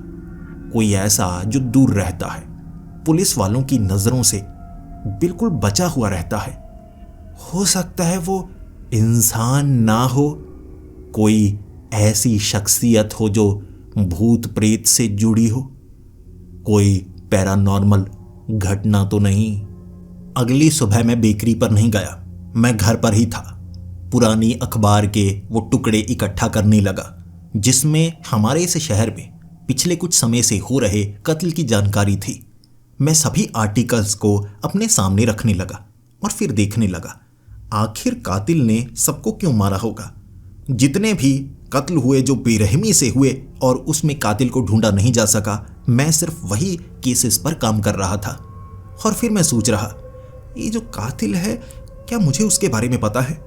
कोई ऐसा जो दूर रहता है, पुलिस वालों की नजरों से बिल्कुल बचा हुआ रहता है। हो सकता है वो इंसान ना हो, कोई ऐसी शख्सियत हो जो भूत प्रेत से जुड़ी हो, कोई पैरानॉर्मल घटना तो नहीं। अगली सुबह मैं बेकरी पर नहीं गया, मैं घर पर ही था। पुरानी अखबार के वो टुकड़े इकट्ठा करने लगा जिसमें हमारे इस शहर में पिछले कुछ समय से हो रहे कत्ल की जानकारी थी। मैं सभी आर्टिकल्स को अपने सामने रखने लगा और फिर देखने लगा आखिर कातिल ने सबको क्यों मारा होगा। जितने भी कत्ल हुए जो बेरहमी से हुए और उसमें कातिल को ढूंढा नहीं जा सका, मैं सिर्फ वही केसेस पर काम कर रहा था। और फिर मैं सोच रहा, ये जो कातिल है क्या मुझे उसके बारे में पता है?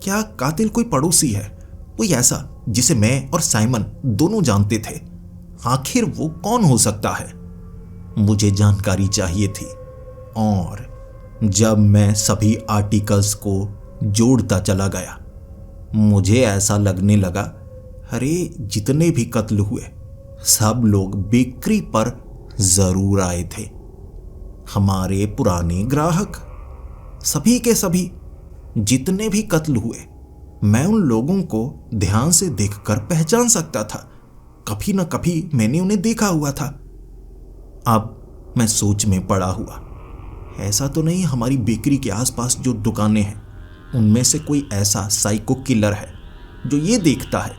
क्या कातिल कोई पड़ोसी है, कोई ऐसा जिसे मैं और साइमन दोनों जानते थे? आखिर वो कौन हो सकता है? मुझे जानकारी चाहिए थी। और जब मैं सभी आर्टिकल्स को जोड़ता चला गया, मुझे ऐसा लगने लगा, अरे जितने भी कत्ल हुए सब लोग बेकरी पर जरूर आए थे। हमारे पुराने ग्राहक, सभी के सभी जितने भी कत्ल हुए, मैं उन लोगों को ध्यान से देखकर पहचान सकता था। कभी ना कभी मैंने उन्हें देखा हुआ था। अब मैं सोच में पड़ा हुआ, ऐसा तो नहीं हमारी बेकरी के आसपास जो दुकानें हैं उनमें से कोई ऐसा साइको किलर है जो ये देखता है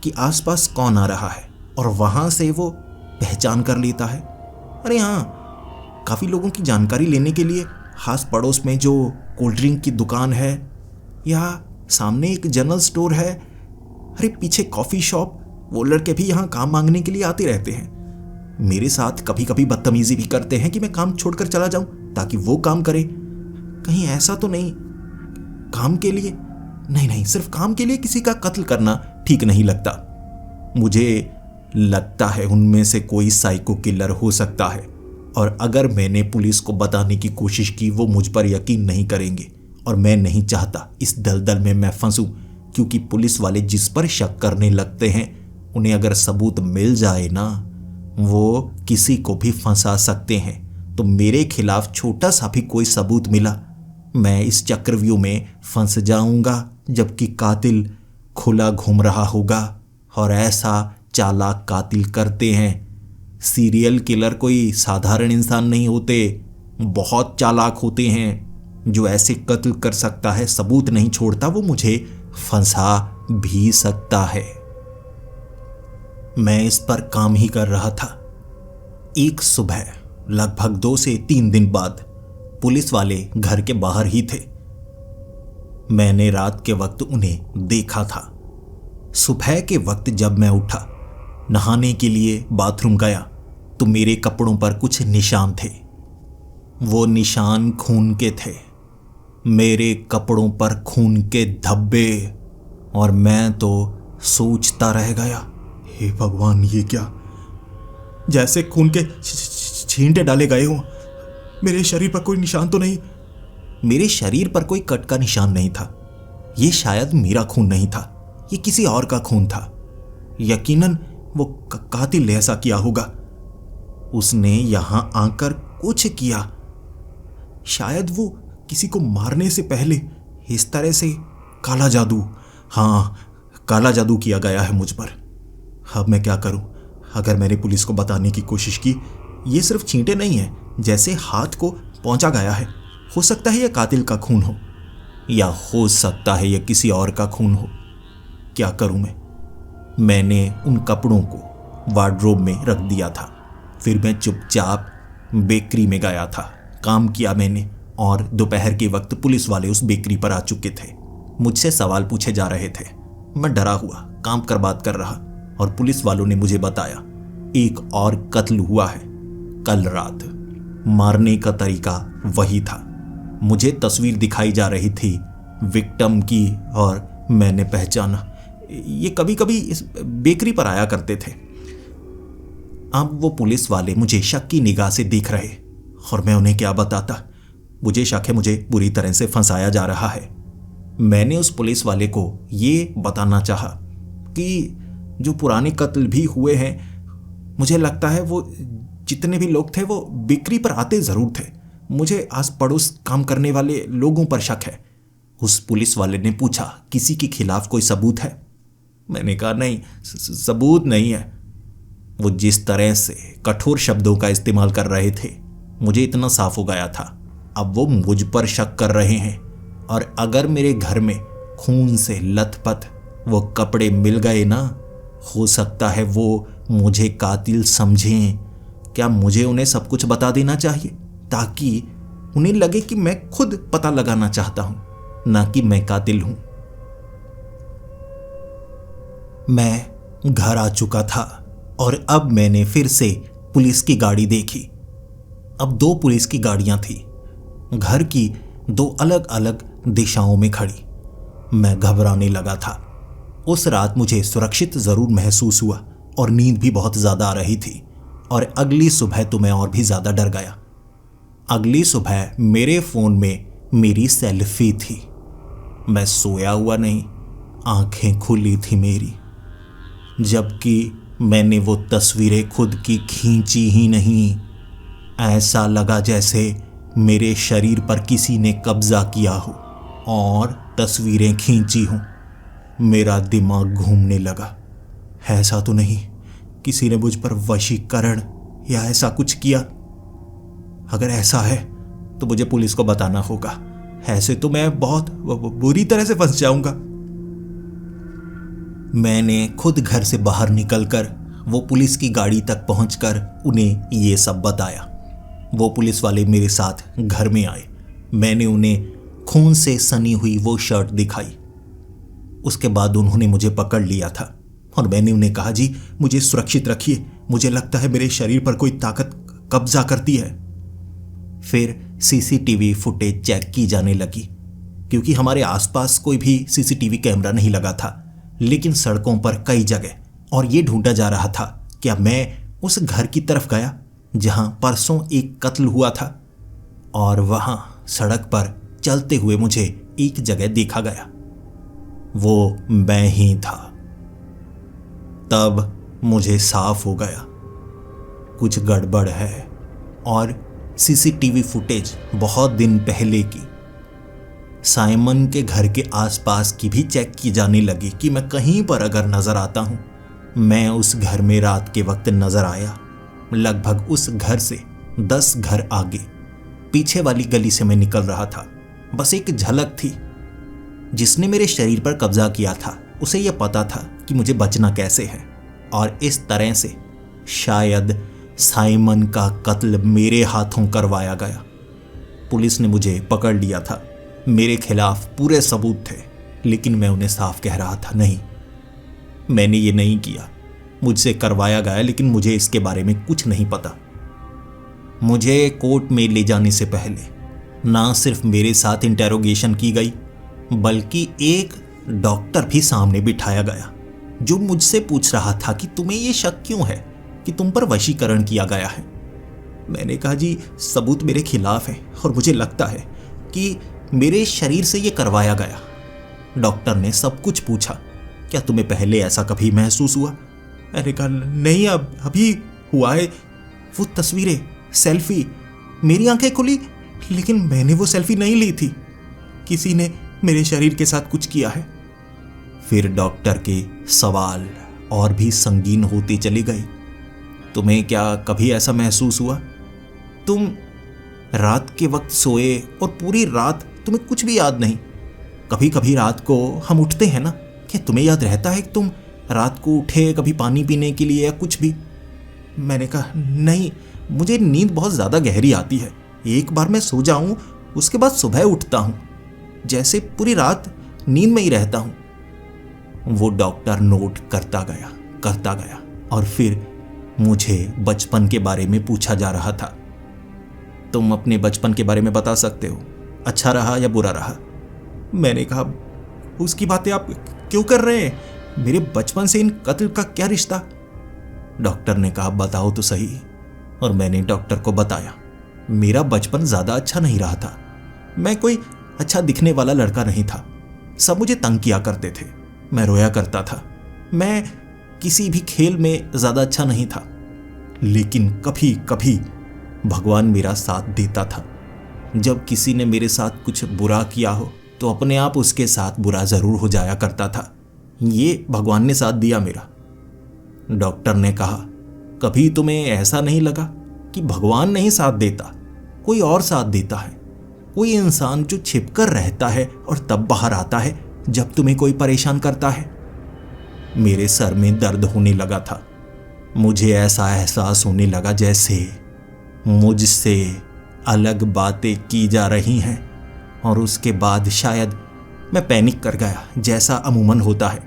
कि आसपास कौन आ रहा है और वहां से वो पहचान कर लेता है। अरे हाँ, काफ़ी लोगों की जानकारी लेने के लिए खास पड़ोस में जो कोल्ड ड्रिंक की दुकान है, या सामने एक जनरल स्टोर है, अरे पीछे कॉफ़ी शॉप, वो लड़के भी यहाँ काम मांगने के लिए आते रहते हैं। मेरे साथ कभी कभी बदतमीजी भी करते हैं कि मैं काम छोड़कर चला जाऊं ताकि वो काम करे। कहीं ऐसा तो नहीं काम के लिए? नहीं, सिर्फ काम के लिए किसी का कत्ल करना ठीक नहीं लगता। मुझे लगता है उनमें से कोई साइको किलर हो सकता है, और अगर मैंने पुलिस को बताने की कोशिश की वो मुझ पर यकीन नहीं करेंगे, और मैं नहीं चाहता इस दलदल में मैं फंसूं, क्योंकि पुलिस वाले जिस पर शक करने लगते हैं उन्हें अगर सबूत मिल जाए ना, वो किसी को भी फंसा सकते हैं। तो मेरे खिलाफ छोटा सा भी कोई सबूत मिला, मैं इस चक्रव्यूह में फंस जाऊंगा, जबकि कातिल खुला घूम रहा होगा। और ऐसा चालाक कातिल करते हैं। सीरियल किलर कोई साधारण इंसान नहीं होते, बहुत चालाक होते हैं। जो ऐसे कत्ल कर सकता है, सबूत नहीं छोड़ता, वो मुझे फंसा भी सकता है। मैं इस पर काम ही कर रहा था। एक सुबह लगभग 2 से 3 दिन बाद पुलिस वाले घर के बाहर ही थे। मैंने रात के वक्त उन्हें देखा था। सुबह के वक्त जब मैं उठा, नहाने के लिए बाथरूम गया, तो मेरे कपड़ों पर कुछ निशान थे। वो निशान खून के थे। मेरे कपड़ों पर खून के धब्बे। और मैं तो सोचता रह गया, हे भगवान, ये क्या? जैसे खून के छींटे डाले गए हों। मेरे शरीर पर कोई निशान तो नहीं। मेरे शरीर पर कोई कट का निशान नहीं था। ये शायद मेरा खून नहीं था, ये किसी और का खून था। यकीनन वो कातिल ने ऐसा किया होगा। उसने यहां आकर कुछ किया। शायद वो किसी को मारने से पहले इस तरह से काला जादू, हाँ, काला जादू किया गया है मुझ पर। अब मैं क्या करूं? अगर मैंने पुलिस को बताने की कोशिश की, ये सिर्फ छींटे नहीं है, जैसे हाथ को पहुंचा गया है। हो सकता है यह कातिल का खून हो, या हो सकता है यह किसी और का खून हो। क्या करूं मैं? मैंने उन कपड़ों को वार्डरोब में रख दिया था। फिर मैं चुपचाप बेकरी में गया था। काम किया मैंने, और दोपहर के वक्त पुलिस वाले उस बेकरी पर आ चुके थे। मुझसे सवाल पूछे जा रहे थे। मैं डरा हुआ काम कर बात कर रहा, और पुलिस वालों ने मुझे बताया एक और कत्ल हुआ है कल रात। मारने का तरीका वही था। मुझे तस्वीर दिखाई जा रही थी विक्टिम की, और मैंने पहचाना। ये कभी कभी इस बेकरी पर आया करते थे। अब वो पुलिस वाले मुझे शक की निगाह से देख रहे, और मैं उन्हें क्या बताता? मुझे शक है मुझे बुरी तरह से फंसाया जा रहा है। मैंने उस पुलिस वाले को ये बताना चाहा कि जो पुराने कत्ल भी हुए हैं, मुझे लगता है वो जितने भी लोग थे वो बिक्री पर आते ज़रूर थे। मुझे आस पड़ोस काम करने वाले लोगों पर शक है। उस पुलिस वाले ने पूछा, किसी के खिलाफ कोई सबूत है? मैंने कहा नहीं, सबूत नहीं है। वो जिस तरह से कठोर शब्दों का इस्तेमाल कर रहे थे, मुझे इतना साफ हो गया था अब वो मुझ पर शक कर रहे हैं। और अगर मेरे घर में खून से लथपथ वो कपड़े मिल गए ना, हो सकता है वो मुझे कातिल समझें। क्या मुझे उन्हें सब कुछ बता देना चाहिए, ताकि उन्हें लगे कि मैं खुद पता लगाना चाहता हूं, ना कि मैं कातिल हूं? मैं घर आ चुका था, और अब मैंने फिर से पुलिस की गाड़ी देखी। अब 2 पुलिस की गाड़ियां थी, घर की 2 अलग अलग दिशाओं में खड़ी। मैं घबराने लगा था। उस रात मुझे सुरक्षित जरूर महसूस हुआ, और नींद भी बहुत ज्यादा आ रही थी। और अगली सुबह तो मैं और भी ज्यादा डर गया। अगली सुबह मेरे फोन में मेरी सेल्फी थी। मैं सोया हुआ नहीं, आंखें खुली थी मेरी, जबकि मैंने वो तस्वीरें खुद की खींची ही नहीं। ऐसा लगा जैसे मेरे शरीर पर किसी ने कब्जा किया हो और तस्वीरें खींची हों। मेरा दिमाग घूमने लगा। ऐसा तो नहीं किसी ने मुझ पर वशीकरण या ऐसा कुछ किया? अगर ऐसा है तो मुझे पुलिस को बताना होगा, ऐसे तो मैं बहुत बुरी तरह से फंस जाऊंगा। मैंने खुद घर से बाहर निकलकर वो पुलिस की गाड़ी तक पहुंचकर उन्हें ये सब बताया। वो पुलिस वाले मेरे साथ घर में आए। मैंने उन्हें खून से सनी हुई वो शर्ट दिखाई। उसके बाद उन्होंने मुझे पकड़ लिया था, और मैंने उन्हें कहा, जी मुझे सुरक्षित रखिए, मुझे लगता है मेरे शरीर पर कोई ताकत कब्जा करती है। फिर सीसीटीवी फुटेज चेक की जाने लगी, क्योंकि हमारे आसपास कोई भी सीसीटीवी कैमरा नहीं लगा था, लेकिन सड़कों पर कई जगह। और ये ढूंढा जा रहा था क्या मैं उस घर की तरफ गया जहां परसों एक कत्ल हुआ था, और वहां सड़क पर चलते हुए मुझे एक जगह देखा गया। वो मैं ही था। तब मुझे साफ हो गया कुछ गड़बड़ है, और सीसीटीवी फुटेज बहुत दिन पहले की, साइमन के घर के आसपास की भी चेक की जाने लगी कि मैं कहीं पर अगर नजर आता हूं। मैं उस घर में रात के वक्त नजर आया। लगभग उस घर से 10 घर आगे पीछे वाली गली से मैं निकल रहा था। बस एक झलक थी। जिसने मेरे शरीर पर कब्जा किया था उसे यह पता था कि मुझे बचना कैसे है, और इस तरह से शायद साइमन का कत्ल मेरे हाथों करवाया गया। पुलिस ने मुझे पकड़ लिया था। मेरे खिलाफ पूरे सबूत थे, लेकिन मैं उन्हें साफ कह रहा था, नहीं, मैंने ये नहीं किया। मुझसे करवाया गया, लेकिन मुझे इसके बारे में कुछ नहीं पता। मुझे कोर्ट में ले जाने से पहले ना सिर्फ मेरे साथ इंटेरोगेशन की गई, बल्कि एक डॉक्टर भी सामने बिठाया गया जो मुझसे पूछ रहा था कि तुम्हें यह शक क्यों है कि तुम पर वशीकरण किया गया है। मैंने कहा, जी सबूत मेरे खिलाफ है और मुझे लगता है कि मेरे शरीर से यह करवाया गया। डॉक्टर ने सब कुछ पूछा, क्या तुम्हें पहले ऐसा कभी महसूस हुआ? मैंने कहा, नहीं, अभी हुआ है। वो तस्वीरें, सेल्फी, मेरी आंखें खुली, लेकिन मैंने वो सेल्फी नहीं ली थी। किसी ने मेरे शरीर के साथ कुछ किया है। फिर डॉक्टर के सवाल और भी संगीन होते चले गए। तुम्हें क्या कभी ऐसा महसूस हुआ? तुम रात के वक्त सोए और पूरी रात तुम्हें कुछ भी याद नहीं? कभी कभी रात को हम उठते हैं ना, क्या तुम्हें याद रहता है कि तुम रात को उठे कभी पानी पीने के लिए या कुछ भी? मैंने कहा, नहीं, मुझे नींद बहुत ज़्यादा गहरी आती है। एक बार मैं सो जाऊं, उसके बाद सुबह उठता हूं, जैसे पूरी रात नींद में ही रहता हूं। वो डॉक्टर नोट करता गया और फिर मुझे बचपन के बारे में पूछा जा रहा था। तुम अपने बचपन के बारे में बता सकते हो, अच्छा रहा या बुरा रहा? मैंने कहा, उसकी बातें आप क्यों कर रहे हैं? मेरे बचपन से इन कत्ल का क्या रिश्ता? डॉक्टर ने कहा, बताओ तो सही। और मैंने डॉक्टर को बताया। मेरा बचपन ज़्यादा अच्छा नहीं रहा था। मैं कोई अच्छा दिखने वाला लड़का नहीं था। सब मुझे तंग किया करते थे। मैं रोया करता था। मैं किसी भी खेल में ज़्यादा अच्छा नहीं था। लेकिन कभी कभी भगवान मेरा साथ देता था। जब किसी ने मेरे साथ कुछ बुरा किया हो तो अपने आप उसके साथ बुरा ज़रूर हो जाया करता था। ये भगवान ने साथ दिया मेरा। डॉक्टर ने कहा, कभी तुम्हें ऐसा नहीं लगा कि भगवान नहीं साथ देता, कोई और साथ देता है? कोई इंसान जो छिपकर रहता है और तब बाहर आता है जब तुम्हें कोई परेशान करता है? मेरे सर में दर्द होने लगा था। मुझे ऐसा एहसास होने लगा जैसे मुझसे अलग बातें की जा रही हैं, और उसके बाद शायद मैं पैनिक कर गया, जैसा अमूमन होता है।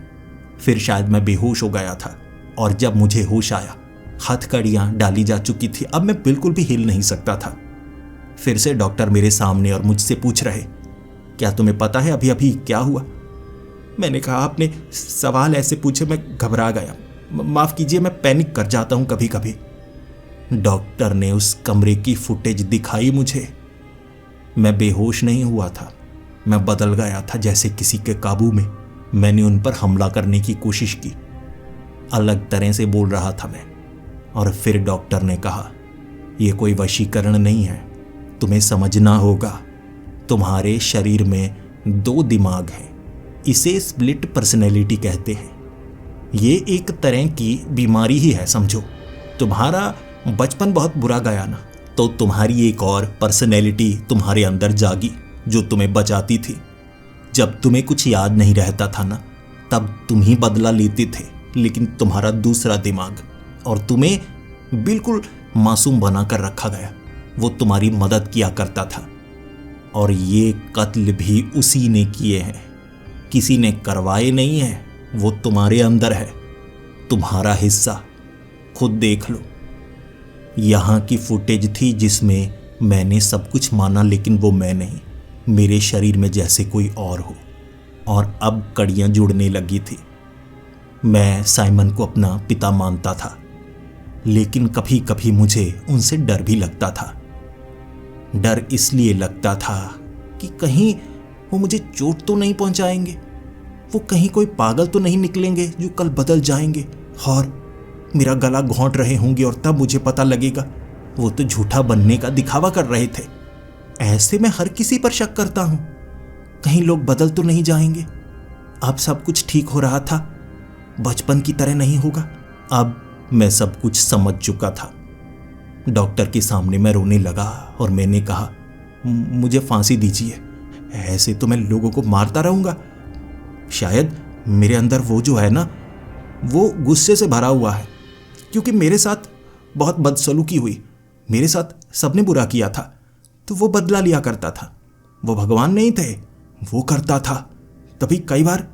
फिर शायद मैं बेहोश हो गया था, और जब मुझे होश आया हथकड़ियाँ डाली जा चुकी थी। अब मैं बिल्कुल भी हिल नहीं सकता था। फिर से डॉक्टर मेरे सामने और मुझसे पूछ रहे, क्या तुम्हें पता है अभी अभी क्या हुआ? मैंने कहा, आपने सवाल ऐसे पूछे, मैं घबरा गया। माफ़ कीजिए, मैं पैनिक कर जाता हूँ कभी कभी। डॉक्टर ने उस कमरे की फुटेज दिखाई मुझे। मैं बेहोश नहीं हुआ था, मैं बदल गया था जैसे किसी के काबू में। मैंने उन पर हमला करने की कोशिश की। अलग तरह से बोल रहा था मैं। और फिर डॉक्टर ने कहा, यह कोई वशीकरण नहीं है, तुम्हें समझना होगा। तुम्हारे शरीर में 2 दिमाग हैं। इसे स्प्लिट पर्सनैलिटी कहते हैं। ये एक तरह की बीमारी ही है, समझो। तुम्हारा बचपन बहुत बुरा गया ना, तो तुम्हारी एक और पर्सनैलिटी तुम्हारे अंदर जागी जो तुम्हें बचाती थी। जब तुम्हें कुछ याद नहीं रहता था ना, तब तुम ही बदला लेते थे, लेकिन तुम्हारा दूसरा दिमाग, और तुम्हें बिल्कुल मासूम बना कर रखा गया, वो तुम्हारी मदद किया करता था। और ये कत्ल भी उसी ने किए हैं, किसी ने करवाए नहीं है। वो तुम्हारे अंदर है, तुम्हारा हिस्सा। खुद देख लो। यहाँ की फुटेज थी जिसमें मैंने सब कुछ माना, लेकिन वो मैं नहीं, मेरे शरीर में जैसे कोई और हो। और अब कड़ियाँ जुड़ने लगी थी। मैं साइमन को अपना पिता मानता था, लेकिन कभी कभी मुझे उनसे डर भी लगता था। डर इसलिए लगता था कि कहीं वो मुझे चोट तो नहीं पहुंचाएंगे, वो कहीं कोई पागल तो नहीं निकलेंगे जो कल बदल जाएंगे और मेरा गला घोंट रहे होंगे, और तब मुझे पता लगेगा वो तो झूठा बनने का दिखावा कर रहे थे। ऐसे मैं हर किसी पर शक करता हूं, कहीं लोग बदल तो नहीं जाएंगे। अब सब कुछ ठीक हो रहा था, बचपन की तरह नहीं होगा। अब मैं सब कुछ समझ चुका था। डॉक्टर के सामने मैं रोने लगा और मैंने कहा, मुझे फांसी दीजिए, ऐसे तो मैं लोगों को मारता रहूंगा। शायद मेरे अंदर वो जो है ना, वो गुस्से से भरा हुआ है, क्योंकि मेरे साथ बहुत बदसलूकी हुई, मेरे साथ सबने बुरा किया था, तो वो बदला लिया करता था। वो भगवान नहीं थे, वो करता था। तभी कई बार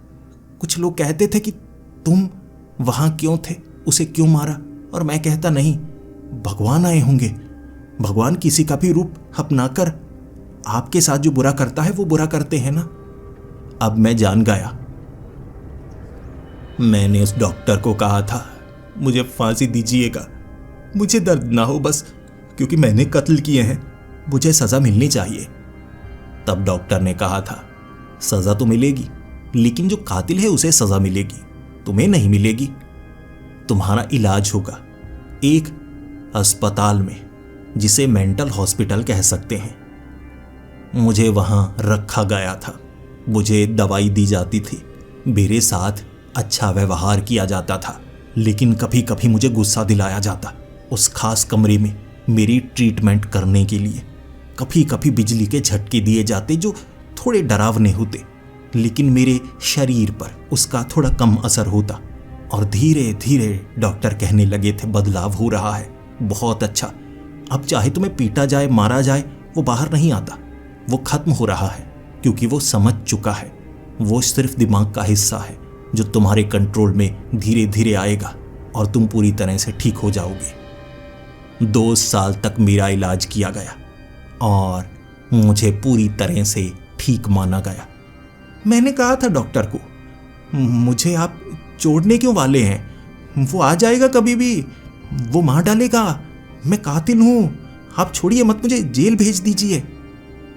कुछ लोग कहते थे कि तुम वहां क्यों थे, उसे क्यों मारा, और मैं कहता नहीं, भगवान आए होंगे। भगवान किसी का भी रूप अपनाकर आपके साथ जो बुरा करता है वो बुरा करते हैं ना। अब मैं जान गया। मैंने उस डॉक्टर को कहा था, मुझे फांसी दीजिएगा, मुझे दर्द ना हो बस, क्योंकि मैंने कत्ल किए हैं, मुझे सजा मिलनी चाहिए। तब डॉक्टर ने कहा था, सजा तो मिलेगी, लेकिन जो कातिल है उसे सजा मिलेगी, तुम्हें नहीं मिलेगी। तुम्हारा इलाज होगा एक अस्पताल में, जिसे मेंटल हॉस्पिटल कह सकते हैं। मुझे वहां रखा गया था, मुझे दवाई दी जाती थी, मेरे साथ अच्छा व्यवहार किया जाता था, लेकिन कभी कभी मुझे गुस्सा दिलाया जाता। उस खास कमरे में मेरी ट्रीटमेंट करने के लिए कभी कभी बिजली के झटके दिए जाते, जो थोड़े डरावने होते, लेकिन मेरे शरीर पर उसका थोड़ा कम असर होता। और धीरे धीरे डॉक्टर कहने लगे थे, बदलाव हो रहा है, बहुत अच्छा। अब चाहे तुम्हें पीटा जाए, मारा जाए, वो बाहर नहीं आता, वो खत्म हो रहा है, क्योंकि वो समझ चुका है। वो सिर्फ दिमाग का हिस्सा है जो तुम्हारे कंट्रोल में धीरे धीरे आएगा और तुम पूरी तरह से ठीक हो जाओगे। 2 साल तक मेरा इलाज किया गया और मुझे पूरी तरह से ठीक माना गया। मैंने कहा था डॉक्टर को, मुझे आप छोड़ने क्यों वाले हैं? वो आ जाएगा कभी भी, वो मार डालेगा, मैं कातिल हूं, आप छोड़िए मत, मुझे जेल भेज दीजिए।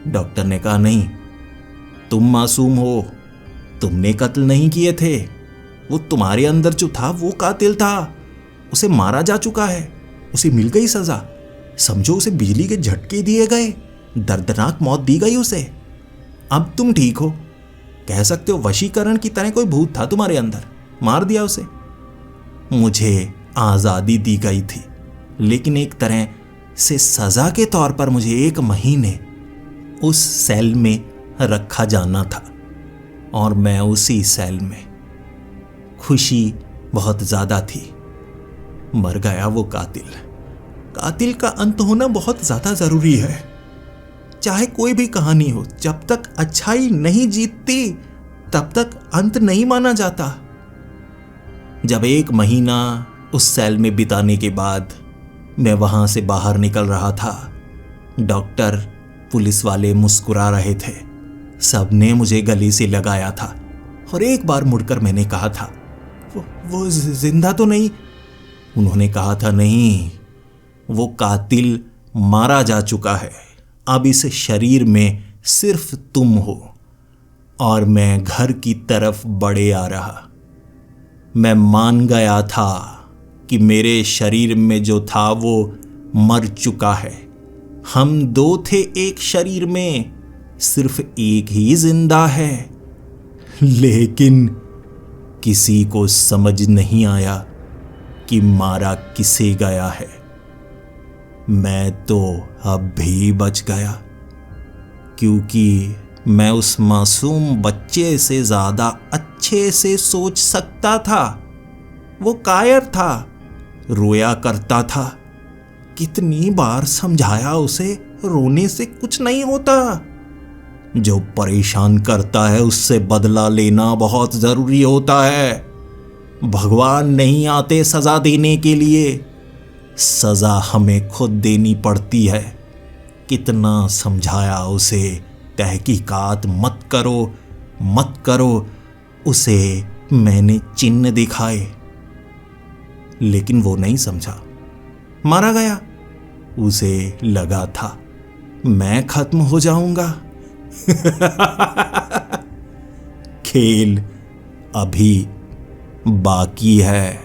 डॉक्टर ने कहा, नहीं, तुम मासूम हो, तुमने कत्ल नहीं किए थे, वो तुम्हारे अंदर जो था वो कातिल था, उसे मारा जा चुका है, उसे मिल गई सजा। समझो, उसे बिजली के झटके दिए गए, दर्दनाक मौत दी गई उसे। अब तुम ठीक हो, कह सकते हो वशीकरण की तरह कोई भूत था तुम्हारे अंदर, मार दिया उसे। मुझे आजादी दी गई थी, लेकिन एक तरह से सजा के तौर पर मुझे 1 महीने उस सेल में रखा जाना था, और मैं उसी सेल में। खुशी बहुत ज्यादा थी। मर गया वो कातिल। कातिल का अंत होना बहुत ज्यादा जरूरी है। चाहे कोई भी कहानी हो, जब तक अच्छाई नहीं जीतती तब तक अंत नहीं माना जाता। जब 1 महीना उस सेल में बिताने के बाद मैं वहां से बाहर निकल रहा था, डॉक्टर, पुलिस वाले मुस्कुरा रहे थे, सबने मुझे गले से लगाया था, और एक बार मुड़कर मैंने कहा था, वो जिंदा तो नहीं? उन्होंने कहा था, नहीं, वो कातिल मारा जा चुका है, अब इस शरीर में सिर्फ तुम हो। और मैं घर की तरफ बढ़े आ रहा। मैं मान गया था कि मेरे शरीर में जो था वो मर चुका है। हम 2 थे एक शरीर में, सिर्फ एक ही जिंदा है। लेकिन किसी को समझ नहीं आया कि मारा किसे गया है। मैं तो अब भी बच गया, क्योंकि मैं उस मासूम बच्चे से ज्यादा अच्छे से सोच सकता था। वो कायर था, रोया करता था। कितनी बार समझाया उसे, रोने से कुछ नहीं होता। जो परेशान करता है उससे बदला लेना बहुत जरूरी होता है। भगवान नहीं आते सजा देने के लिए, सजा हमें खुद देनी पड़ती है। कितना समझाया उसे, तहकीकात मत करो, उसे मैंने चिन्ह दिखाए, लेकिन वो नहीं समझा। मारा गया। उसे लगा था मैं खत्म हो जाऊंगा। खेल अभी बाकी है।